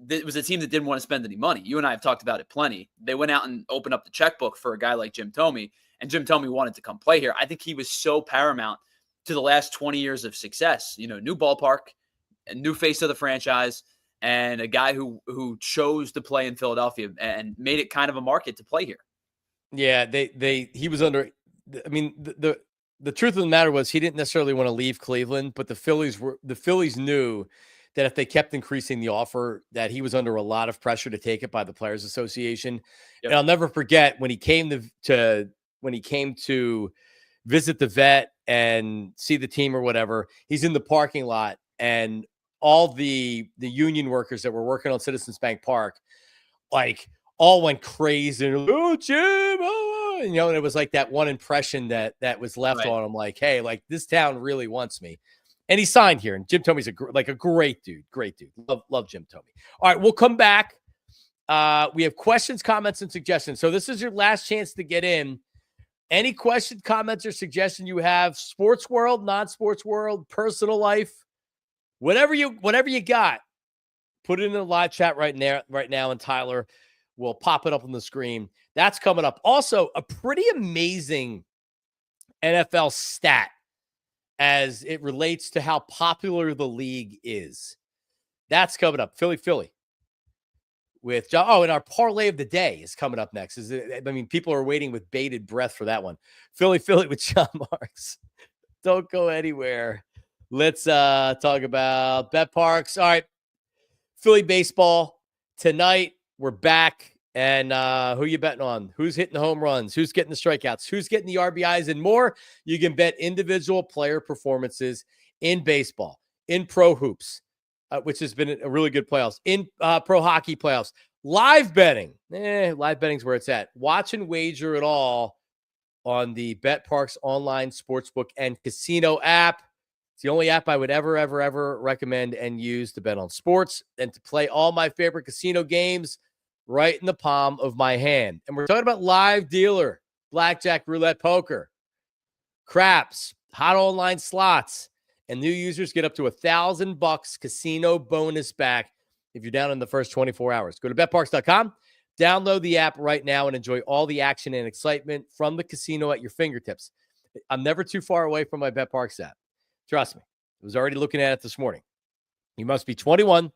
it was a team that didn't want to spend any money. You and I have talked about it plenty. They went out and opened up the checkbook for a guy like Jim Tomey, and Jim Tomey wanted to come play here. I think he was so paramount to the last 20 years of success. You know, new ballpark, a new face of the franchise, and a guy who chose to play in Philadelphia and made it kind of a market to play here. Yeah, he was under. I mean, the truth of the matter was he didn't necessarily want to leave Cleveland, but the Phillies knew that if they kept increasing the offer, that he was under a lot of pressure to take it by the Players Association. Yep. And I'll never forget when he came to visit the Vet and see the team or whatever. He's in the parking lot, and all the union workers that were working on Citizens Bank Park, like, all went crazy. And, oh, Jim, oh, and it was like that one impression that was left on him, like, hey, like, this town really wants me. And he signed here. And Jim Tomey's a great dude. Great dude. Love Jim Tomey. All right, we'll come back. We have questions, comments, and suggestions. So this is your last chance to get in. Any question, comments, or suggestion you have, sports world, non-sports world, personal life, whatever you got, put it in the live chat right now, and Tyler will pop it up on the screen. That's coming up. Also, a pretty amazing NFL stat as it relates to how popular the league is. That's coming up. Philly. With John. Oh, and our parlay of the day is coming up next. People are waiting with bated breath for that one. Philly with John Marks. Don't go anywhere. Let's talk about BetParx. All right. Philly baseball tonight. We're back. And who you betting on? Who's hitting the home runs? Who's getting the strikeouts? Who's getting the RBIs and more? You can bet individual player performances in baseball, in pro hoops, which has been a really good playoffs, in pro hockey playoffs. Live betting. Live betting's where it's at. Watch and wager it all on the BetParx online sportsbook and casino app. It's the only app I would ever recommend and use to bet on sports and to play all my favorite casino games right in the palm of my hand. And we're talking about live dealer, blackjack, roulette, poker, craps, hot online slots, and new users get up to $1,000 casino bonus back if you're down in the first 24 hours. Go to betparx.com, download the app right now, and enjoy all the action and excitement from the casino at your fingertips. I'm never too far away from my BetParx app. Trust me. I was already looking at it this morning. You must be 21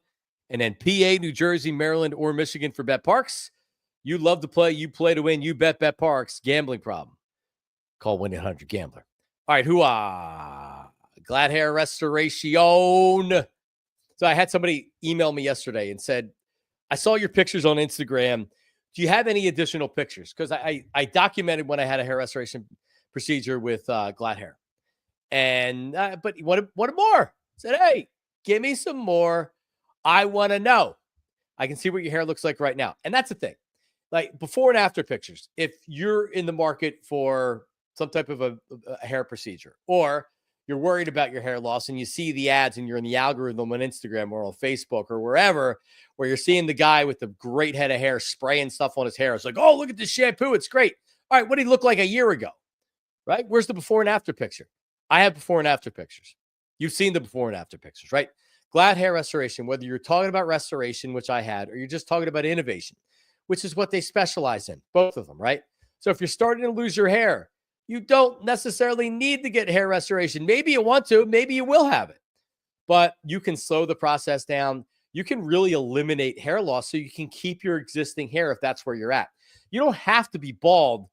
and then PA, New Jersey, Maryland, or Michigan for BetParx. You love to play. You play to win. You bet BetParx. Gambling problem. Call 1-800-GAMBLER. All right, Glad hair restoration. So I had somebody email me yesterday and said, I saw your pictures on Instagram. Do you have any additional pictures? Because I documented when I had a hair restoration procedure with Glad hair. And but he wanted more. I said, hey, give me some more. I want to know. I can see what your hair looks like right now. And that's the thing. Like before and after pictures. If you're in the market for some type of a hair procedure, or you're worried about your hair loss and you see the ads and you're in the algorithm on Instagram or on Facebook or wherever, where you're seeing the guy with the great head of hair spraying stuff on his hair. It's like, oh, look at this shampoo. It's great. All right, what did he look like a year ago? Right? Where's the before and after picture? I have before and after pictures. You've seen the before and after pictures, right? Glad hair restoration, whether you're talking about restoration, which I had, or you're just talking about innovation, which is what they specialize in, both of them, right? So if you're starting to lose your hair, you don't necessarily need to get hair restoration. Maybe you want to, maybe you will have it, but you can slow the process down. You can really eliminate hair loss so you can keep your existing hair if that's where you're at. You don't have to be bald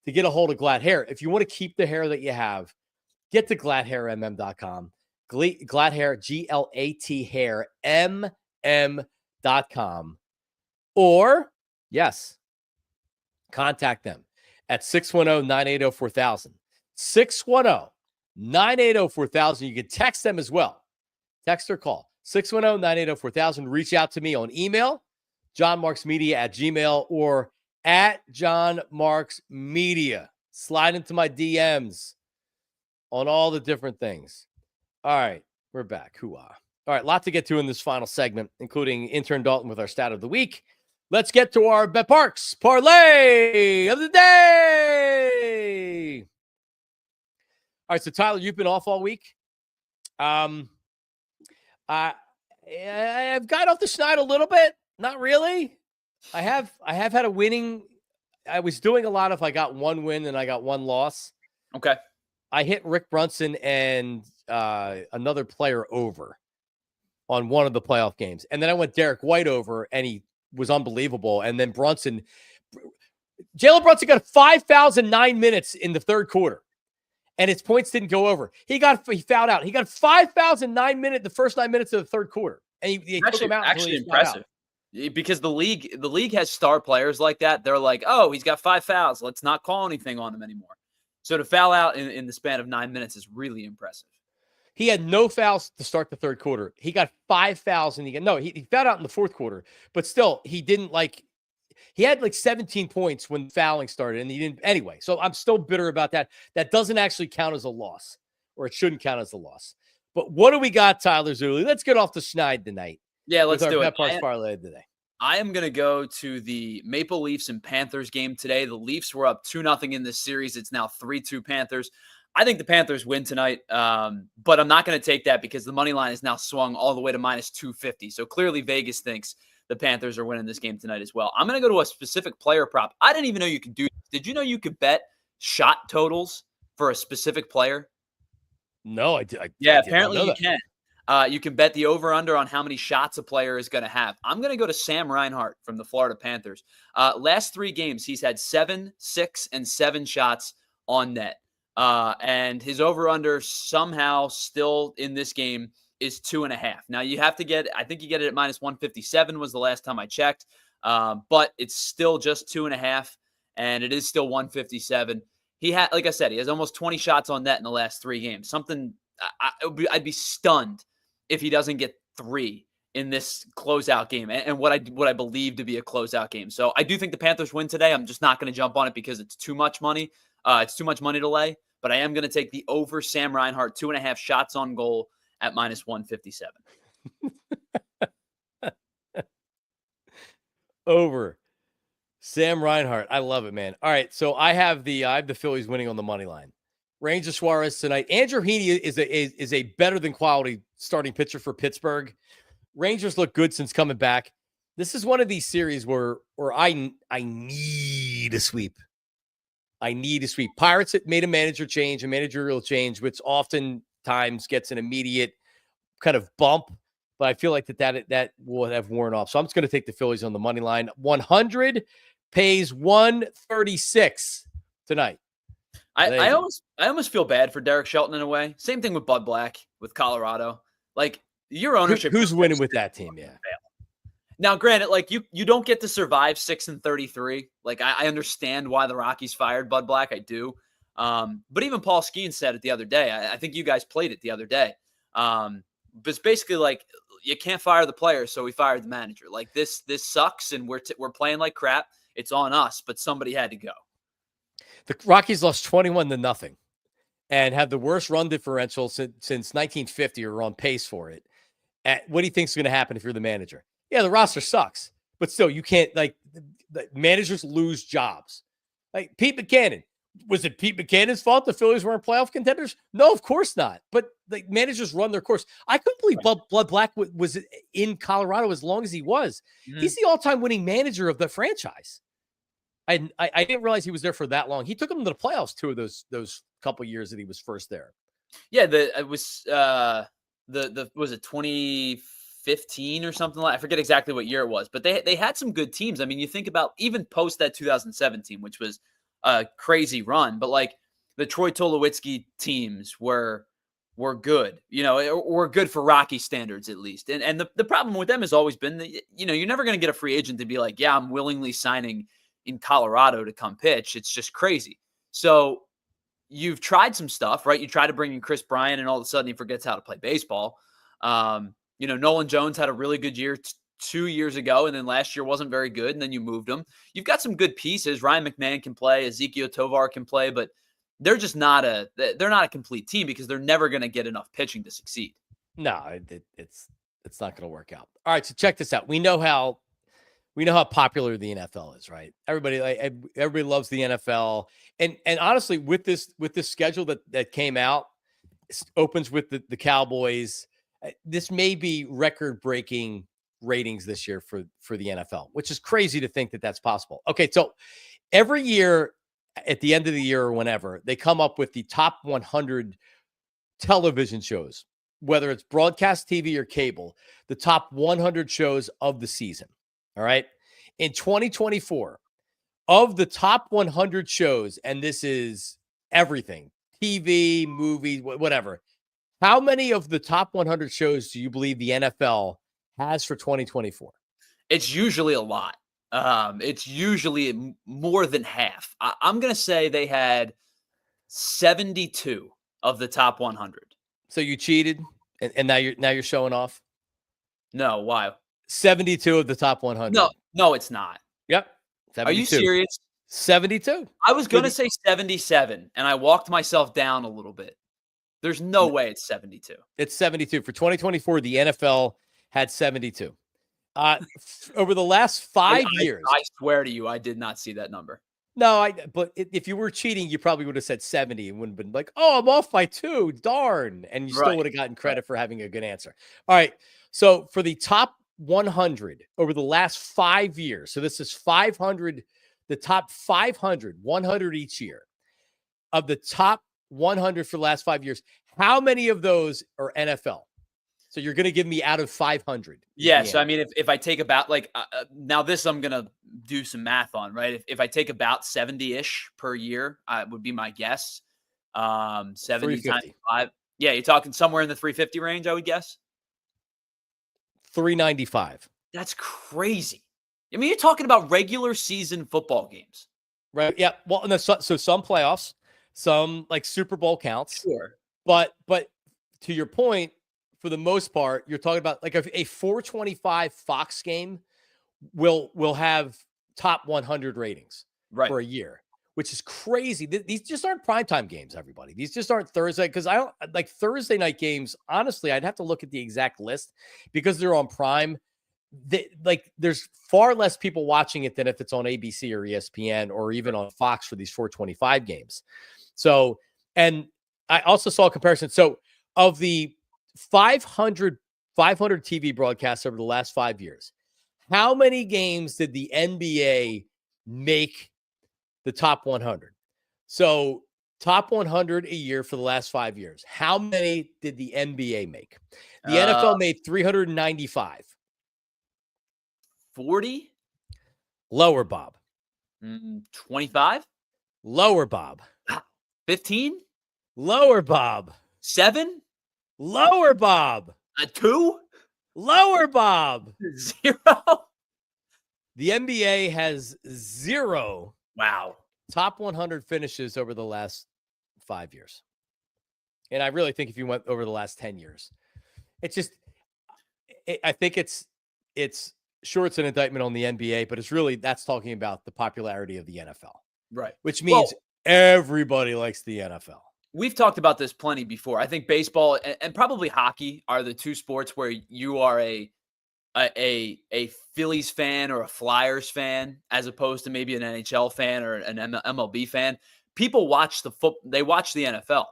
to get a hold of Glad hair. If you want to keep the hair that you have, get to gladhairmm.com. Glad hair, GLAT hair, MM.com. Or, yes, contact them at 610-980-4000. 610-980-4000. You can text them as well. Text or call. 610-980-4000. Reach out to me on email, johnmarksmedia@gmail, or at johnmarksmedia. Slide into my DMs on all the different things. All right, we're back. All right, lot to get to in this final segment, including Intern Daulton with our stat of the week. Let's get to our BetParx Parlay of the day. All right, so Tyler, you've been off all week. I've got off the schneid a little bit. Not really. I have had a winning. I was doing a lot of I got one win and I got one loss. Okay. I hit Rick Brunson and another player over on one of the playoff games. And then I went Derek White over, and he was unbelievable. And then Jalen Brunson got 5,009 minutes in the third quarter, and his points didn't go over. He fouled out. He got 5,009 minutes, the first 9 minutes of the third quarter. And he took him out. Actually impressive. Because the league has star players like that. They're like, oh, he's got 5 fouls. Let's not call anything on him anymore. So to foul out in the span of 9 minutes is really impressive. He had no fouls to start the third quarter. He got 5 fouls, and he fouled out in the fourth quarter. But still, he had 17 points when fouling started, and he didn't anyway. So I'm still bitter about that. That doesn't actually count as a loss, or it shouldn't count as a loss. But what do we got, Tyler Zuli? Let's get off the schneid tonight. Yeah, let's do it. BetParx Parlay today. I am going to go to the Maple Leafs and Panthers game today. The Leafs were up 2-0 in this series. It's now 3-2 Panthers. I think the Panthers win tonight, but I'm not going to take that because the money line is now swung all the way to minus 250. So clearly Vegas thinks the Panthers are winning this game tonight as well. I'm going to go to a specific player prop. I didn't even know you could do this. Did you know you could bet shot totals for a specific player? No, I apparently you can. You can bet the over-under on how many shots a player is going to have. I'm going to go to Sam Reinhart from the Florida Panthers. Last 3 games, he's had 7, 6, and 7 shots on net. And his over-under somehow still in this game is 2.5. Now, you have to I think you get it at minus 157 was the last time I checked. But it's still just 2.5, and it is still 157. He had, like I said, he has almost 20 shots on net in the last 3 games. Something I'd be stunned if he doesn't get 3 in this closeout game, and what I believe to be a closeout game. So I do think the Panthers win today. I'm just not going to jump on it because it's too much money. It's too much money to lay, but I am going to take the over Sam Reinhart 2.5 shots on goal at minus 157. Over Sam Reinhart. I love it, man. All right, so I have the Phillies winning on the money line. Ranger Suarez tonight. Andrew Heaney is a better than quality starting pitcher for Pittsburgh. Rangers look good since coming back. This is one of these series where I need a sweep. I need a sweep. Pirates made a managerial change, which oftentimes gets an immediate kind of bump. But I feel like that will have worn off. So I'm just going to take the Phillies on the money line. 100 pays 136 tonight. I almost feel bad for Derek Shelton in a way. Same thing with Bud Black with Colorado. Like, your ownership. Who's winning with that team? Yeah. Now, granted, like you don't get to survive 6-33. Like, I understand why the Rockies fired Bud Black. I do. But even Paul Skenes said it the other day. I think you guys played it the other day. But it's basically like, you can't fire the player, so we fired the manager. Like, this sucks, and we're playing like crap. It's on us, but somebody had to go. The Rockies lost 21-0 and have the worst run differential since 1950, or on pace for it. What do you think is going to happen if you're the manager? Yeah, the roster sucks, but still, you can't, like, the managers lose jobs. Like Pete Buchanan. Was it Pete Buchanan's fault the Phillies weren't playoff contenders? No, of course not. But the managers run their course. I couldn't believe Bud Black was in Colorado as long as he was. Mm-hmm. He's the all-time winning manager of the franchise. I didn't realize he was there for that long. He took them to the playoffs 2 of those couple years that he was first there. Yeah, it was was it 2015 or something like, I forget exactly what year it was, but they had some good teams. I mean, you think about even post that 2017, which was a crazy run, but like the Troy Tulowitzki teams were good, were good for Rocky standards at least. And the problem with them has always been that, you're never going to get a free agent to be like, yeah, I'm willingly signing in Colorado to come pitch. It's just crazy. So you've tried some stuff, right? You try to bring in Chris Bryant, and all of a sudden he forgets how to play baseball. Nolan Jones had a really good year 2 years ago, and then last year wasn't very good, and then you moved him. You've got some good pieces. Ryan McMahon can play, Ezekiel Tovar can play, but they're just not a complete team because they're never going to get enough pitching to succeed. No, it's not going to work out. All right, so check this out. We know how popular the NFL is, right? Everybody loves the NFL, and honestly, with this schedule that came out, opens with the Cowboys. This may be record-breaking ratings this year for the NFL, which is crazy to think that that's possible. Okay, so every year at the end of the year or whenever, they come up with the top 100 television shows, whether it's broadcast TV or cable, the top 100 shows of the season. All right. In 2024, of the top 100 shows, and this is everything, TV, movies, whatever, how many of the top 100 shows do you believe the NFL has for 2024? It's usually a lot. It's usually more than half. I'm going to say they had 72 of the top 100. So you cheated, and now you're showing off? No, why? 72 of the top 100. No, it's not. Yep. 72. Are you serious? 72. I was going to say 77, and I walked myself down a little bit. There's no way it's 72. It's 72. For 2024, the NFL had 72. Over the last 5 years. I swear to you, I did not see that number. No, but if you were cheating, you probably would have said 70 and wouldn't have been like, oh, I'm off by 2. Darn. And you still would have gotten credit for having a good answer. All right. So for the top 100 over the last 5 years, so this is 500, the top 500, 100 each year of the top 100 for the last 5 years. How many of those are NFL? So you're going to give me out of 500. Yeah. So, I mean, if I take about now this, I'm going to do some math on, right? If I take about 70-ish per year, would be my guess. 70 times 5. Yeah. You're talking somewhere in the 350 range, I would guess. 395. That's crazy. I mean, you're talking about regular season football games. Right. Yeah. Well, and so some playoffs, some like Super Bowl counts. Sure. But to your point, for the most part, you're talking about like a 425 Fox game will have top 100 ratings for a year, which is crazy. These just aren't primetime games, everybody. These just aren't Thursday, because I don't like Thursday night games. Honestly, I'd have to look at the exact list because they're on Prime. There's far less people watching it than if it's on ABC or ESPN or even on Fox for these 425 games. So, and I also saw a comparison. So, of the 500 TV broadcasts over the last 5 years, how many games did the NBA make the top 100? So, top 100 a year for the last 5 years. How many did the NBA make? The NFL made 395. 40? Lower, Bob. 25? Lower, Bob. 15? Lower, Bob. 7? Lower, Bob. 2? Lower, Bob. 0? The NBA has 0. Wow. Top 100 finishes over the last 5 years. And I really think if you went over the last 10 years, it's just, I think it's sure, it's an indictment on the NBA, but it's really, that's talking about the popularity of the NFL. Right. Which means everybody likes the NFL. We've talked about this plenty before. I think baseball and probably hockey are the two sports where you are a Phillies fan or a Flyers fan, as opposed to maybe an NHL fan or an MLB fan. People watch they watch the NFL,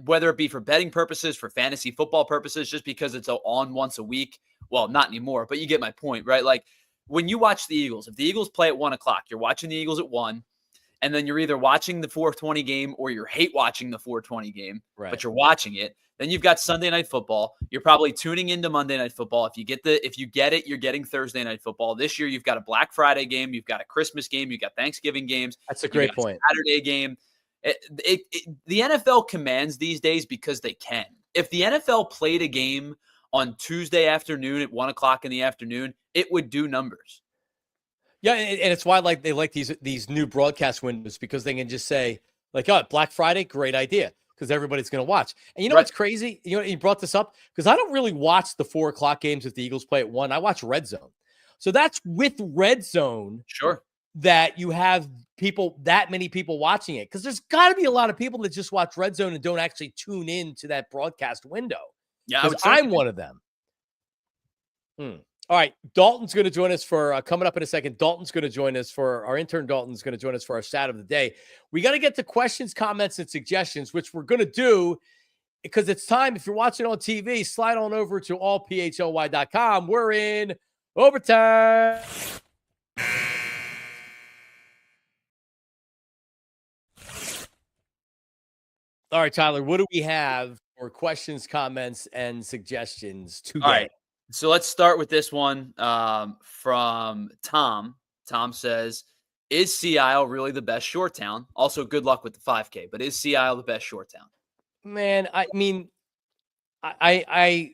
whether it be for betting purposes, for fantasy football purposes, just because it's on once a week. Well, not anymore, but you get my point, right? Like when you watch the Eagles, if the Eagles play at 1:00, you're watching the Eagles at 1, and then you're either watching the 420 game or you hate watching the 420 game, but you're watching it. Then you've got Sunday Night Football. You're probably tuning into Monday Night Football. If you get it, you're getting Thursday Night Football. This year, you've got a Black Friday game, you've got a Christmas game, you've got Thanksgiving games. That's a great point. Saturday game. The NFL commands these days because they can. If the NFL played a game on Tuesday afternoon at 1:00 in the afternoon, it would do numbers. Yeah, and it's why they like these new broadcast windows, because they can just say like, "Oh, Black Friday, great idea," because everybody's going to watch. And you know what's crazy? You know, you brought this up because I don't really watch the 4:00 games if the Eagles play at 1. I watch Red Zone, so that's with Red Zone. Sure, that you have that many people watching it, because there's got to be a lot of people that just watch Red Zone and don't actually tune in to that broadcast window. Yeah, because I'm one of them. All right, Daulton's going to join us for coming up in a second. Daulton's going to join us for our intern. Daulton's going to join us for our stat of the day. We got to get to questions, comments, and suggestions, which we're going to do because it's time. If you're watching on TV, slide on over to allphly.com. We're in overtime. All right, Tyler, what do we have for questions, comments, and suggestions today? All right. So let's start with this one from Tom. Tom says, is Sea Isle really the best short town? Also, good luck with the 5K, but is Sea Isle the best short town? Man, I mean, I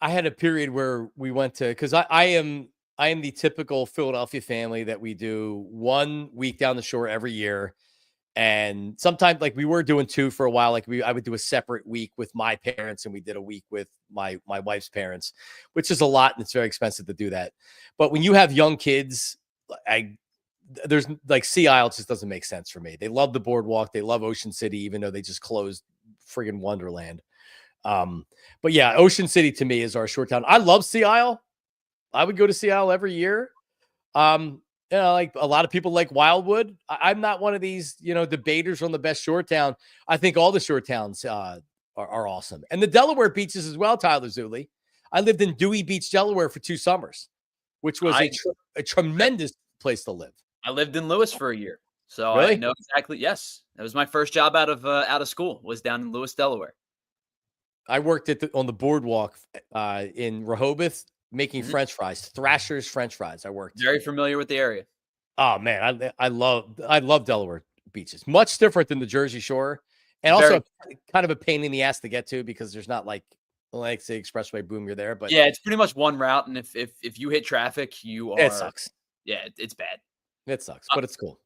had a period where we went to, because I am the typical Philadelphia family that we do 1 week down the shore every year. And sometimes, like, we were doing 2 for a while. Like, I would do a separate week with my parents, and we did a week with my wife's parents, which is a lot, and it's very expensive to do that. But when you have young kids, there's like Sea Isle just doesn't make sense for me. They love the boardwalk, they love Ocean City, even though they just closed friggin' Wonderland. But yeah, Ocean City to me is our short town. I love Sea Isle. I would go to Sea Isle every year. You know, like a lot of people like Wildwood. I'm not one of these, debaters on the best shore town. I think all the shore towns are awesome. And the Delaware beaches as well, Tyler Zulli. I lived in Dewey Beach, Delaware for 2 summers, which was a tremendous place to live. I lived in Lewis for a year. So really? I know exactly. Yes. That was my first job out of school, was down in Lewis, Delaware. I worked on the boardwalk in Rehoboth, making French fries, Thrasher's French fries. I worked. Very familiar with the area. Oh man, I love Delaware beaches. Much different than the Jersey Shore, and also kind of a pain in the ass to get to because there's not like say expressway, boom, you're there. But yeah, it's pretty much one route, and if you hit traffic, it sucks. Yeah, it's bad. It sucks, but it's cool.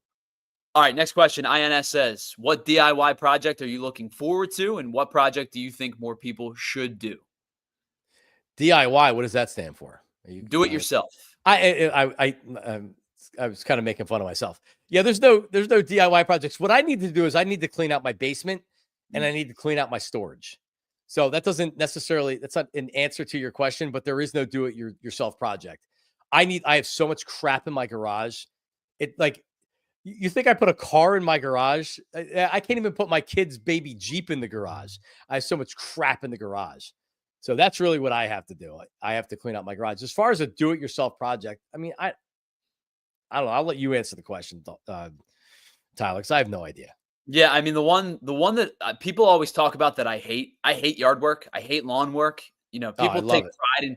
All right, next question. INS says, what DIY project are you looking forward to, and what project do you think more people should do? DIY, what does that stand for? Do it yourself. I was kind of making fun of myself. Yeah, there's no DIY projects. What I need to do is I need to clean out my basement and I need to clean out my storage. So that doesn't necessarily, that's not an answer to your question, but there is no do it yourself project. I have so much crap in my garage. You think I put a car in my garage? I can't even put my kid's baby Jeep in the garage. I have so much crap in the garage. So that's really what I have to do. I have to clean out my garage. As far as a do-it-yourself project, I mean, I don't know. I'll let you answer the question, Tyler, because I have no idea. Yeah, I mean, the one that people always talk about that I hate yard work. I hate lawn work. You know, people take pride in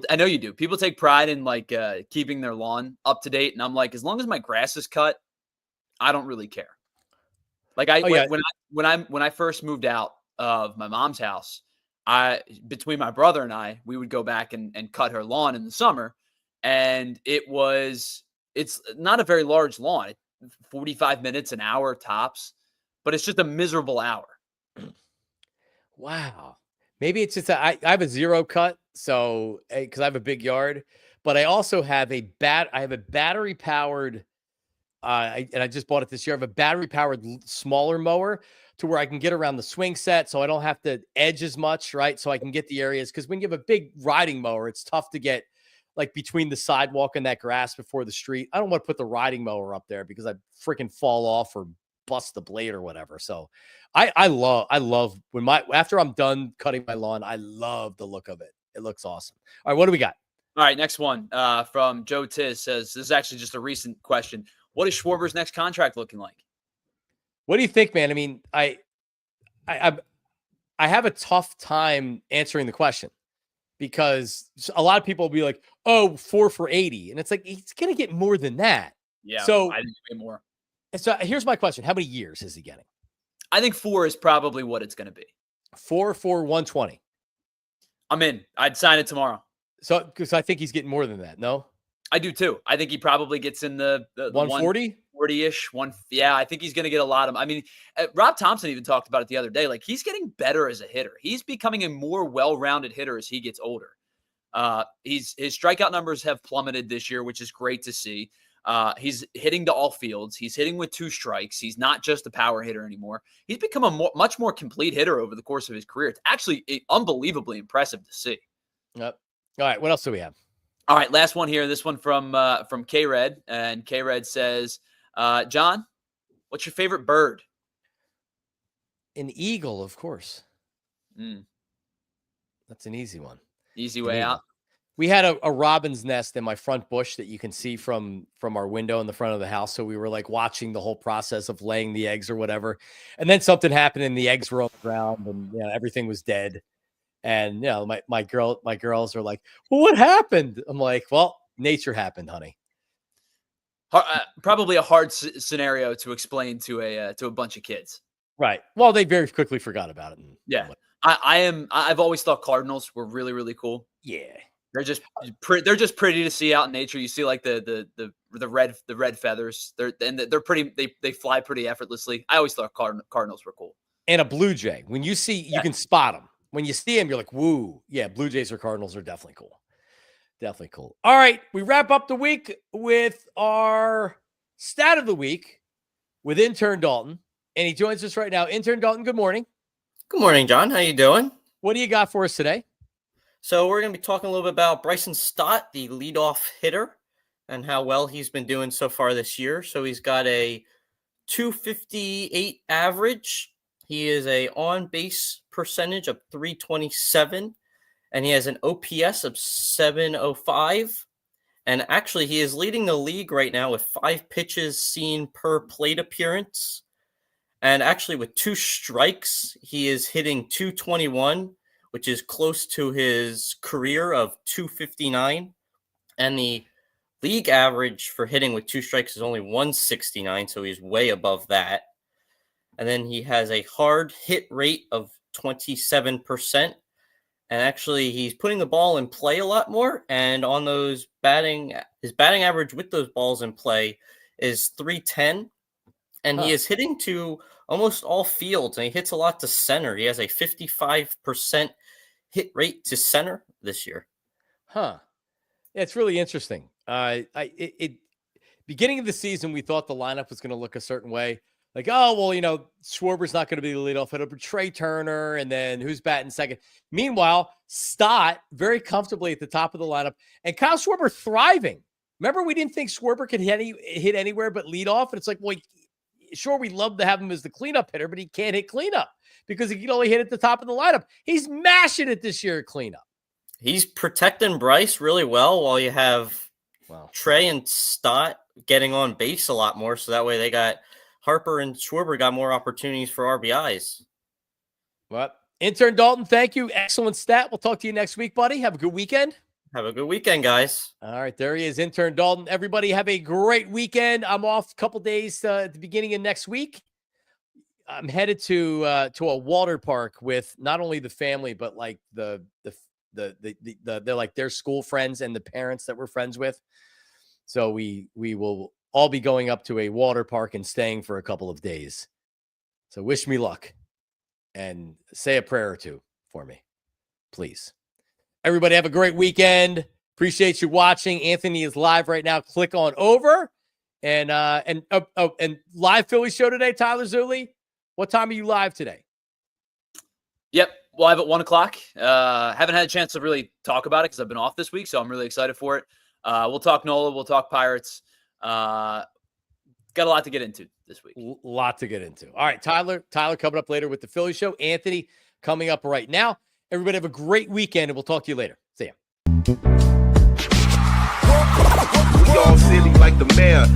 I know you do. People take pride in like keeping their lawn up to date, and I'm like, as long as my grass is cut, I don't really care. Like when I first moved out of my mom's house, between my brother and I, we would go back and cut her lawn in the summer, and it's not a very large lawn, 45 minutes, an hour tops, but it's just a miserable hour. Wow. Maybe it's just I have a zero cut, so because I have a big yard, but I also have a battery powered. And I just bought it this year. I have a battery powered smaller mower to where I can get around the swing set, so I don't have to edge as much, right? So I can get the areas, because when you have a big riding mower, it's tough to get like between the sidewalk and that grass before the street. I don't want to put the riding mower up there because I freaking fall off or bust the blade or whatever. So I love when after I'm done cutting my lawn, I love the look of it. It looks awesome. All right, what do we got? All right, next one from Joe Tiz says, this is actually just a recent question. What is Schwarber's next contract looking like? What do you think, man? I mean, I have a tough time answering the question because a lot of people will be like, oh, 4 for 80. And it's like, he's going to get more than that. Yeah. So I think way more. So here's my question. How many years is he getting? I think 4 is probably what it's going to be. 4 for 120. I'm in. I'd sign it tomorrow. So, because I think he's getting more than that. No? I do too. I think he probably gets in the 140? 40-ish. Yeah, I think he's going to get a lot of. I mean, Rob Thompson even talked about it the other day. Like, he's getting better as a hitter. He's becoming a more well-rounded hitter as he gets older. His strikeout numbers have plummeted this year, which is great to see. He's hitting to all fields. He's hitting with 2 strikes. He's not just a power hitter anymore. He's become a much more complete hitter over the course of his career. It's actually unbelievably impressive to see. Yep. All right. What else do we have? All right, last one here. This one from K-Red, and K-Red says, John, what's your favorite bird? An eagle, of course. That's an easy one. Easy way out. We had a robin's nest in my front bush that you can see from our window in the front of the house. So we were like watching the whole process of laying the eggs or whatever. And then something happened and the eggs were on the ground and everything was dead. And my girls are like, well, what happened? I'm like, well, nature happened, honey. Probably a hard scenario to explain to a bunch of kids. Right. Well, they very quickly forgot about it. Yeah. I've always thought Cardinals were really, really cool. Yeah. They're just pretty to see out in nature. You see like the red feathers. They're pretty. They fly pretty effortlessly. I always thought Cardinals were cool. And a blue jay. When you see, you can spot them. When you see them, you're like, woo. Yeah, Blue Jays or Cardinals are definitely cool. Definitely cool. All right, we wrap up the week with our stat of the week with Intern Daulton, and he joins us right now. Intern Daulton, good morning. Good morning, John. How you doing? What do you got for us today? So we're going to be talking a little bit about Bryson Stott, the leadoff hitter, and how well he's been doing so far this year. So he's got a 258 average. He is a on-base percentage of 327, and he has an OPS of 705. And actually, he is leading the league right now with 5 pitches seen per plate appearance. And actually, with 2 strikes, he is hitting 221, which is close to his career of 259. And the league average for hitting with 2 strikes is only 169, so he's way above that. And then he has a hard hit rate of 27%. And actually, he's putting the ball in play a lot more. And on those batting His batting average with those balls in play is .310, and he is hitting to almost all fields, and he hits a lot to center. He has a 55% hit rate to center this year. Yeah, it's really interesting. Beginning of the season, we thought the lineup was going to look a certain way. Like, oh, well, Schwarber's not going to be the leadoff hitter, but Trey Turner, and then who's batting second? Meanwhile, Stott very comfortably at the top of the lineup, and Kyle Schwarber thriving. Remember, we didn't think Schwarber could hit anywhere but leadoff, and it's like, well, sure, we'd love to have him as the cleanup hitter, but he can't hit cleanup because he can only hit at the top of the lineup. He's mashing it this year at cleanup. He's protecting Bryce really well while you have Trey and Stott getting on base a lot more, so that way they got Harper and Schwarber got more opportunities for RBIs. Well, Intern Daulton, thank you. Excellent stat. We'll talk to you next week, buddy. Have a good weekend. Have a good weekend, guys. All right, there he is, Intern Daulton. Everybody have a great weekend. I'm off a couple days at the beginning of next week. I'm headed to a water park with not only the family, but like they're like their school friends and the parents that we're friends with. So we will all be going up to a water park and staying for a couple of days. So wish me luck and say a prayer or two for me, please. Everybody have a great weekend. Appreciate you watching. Anthony is live right now. Click on over and live Philly show today. Tyler Zulli, what time are you live today? Yep. Live at 1:00. Haven't had a chance to really talk about it because I've been off this week, so I'm really excited for it. We'll talk Nola. We'll talk Pirates. Got a lot to get into this week. Lot to get into. All right, Tyler coming up later with the Philly show. Anthony coming up right now. Everybody have a great weekend, and we'll talk to you later. See ya. We all silly like the mayor.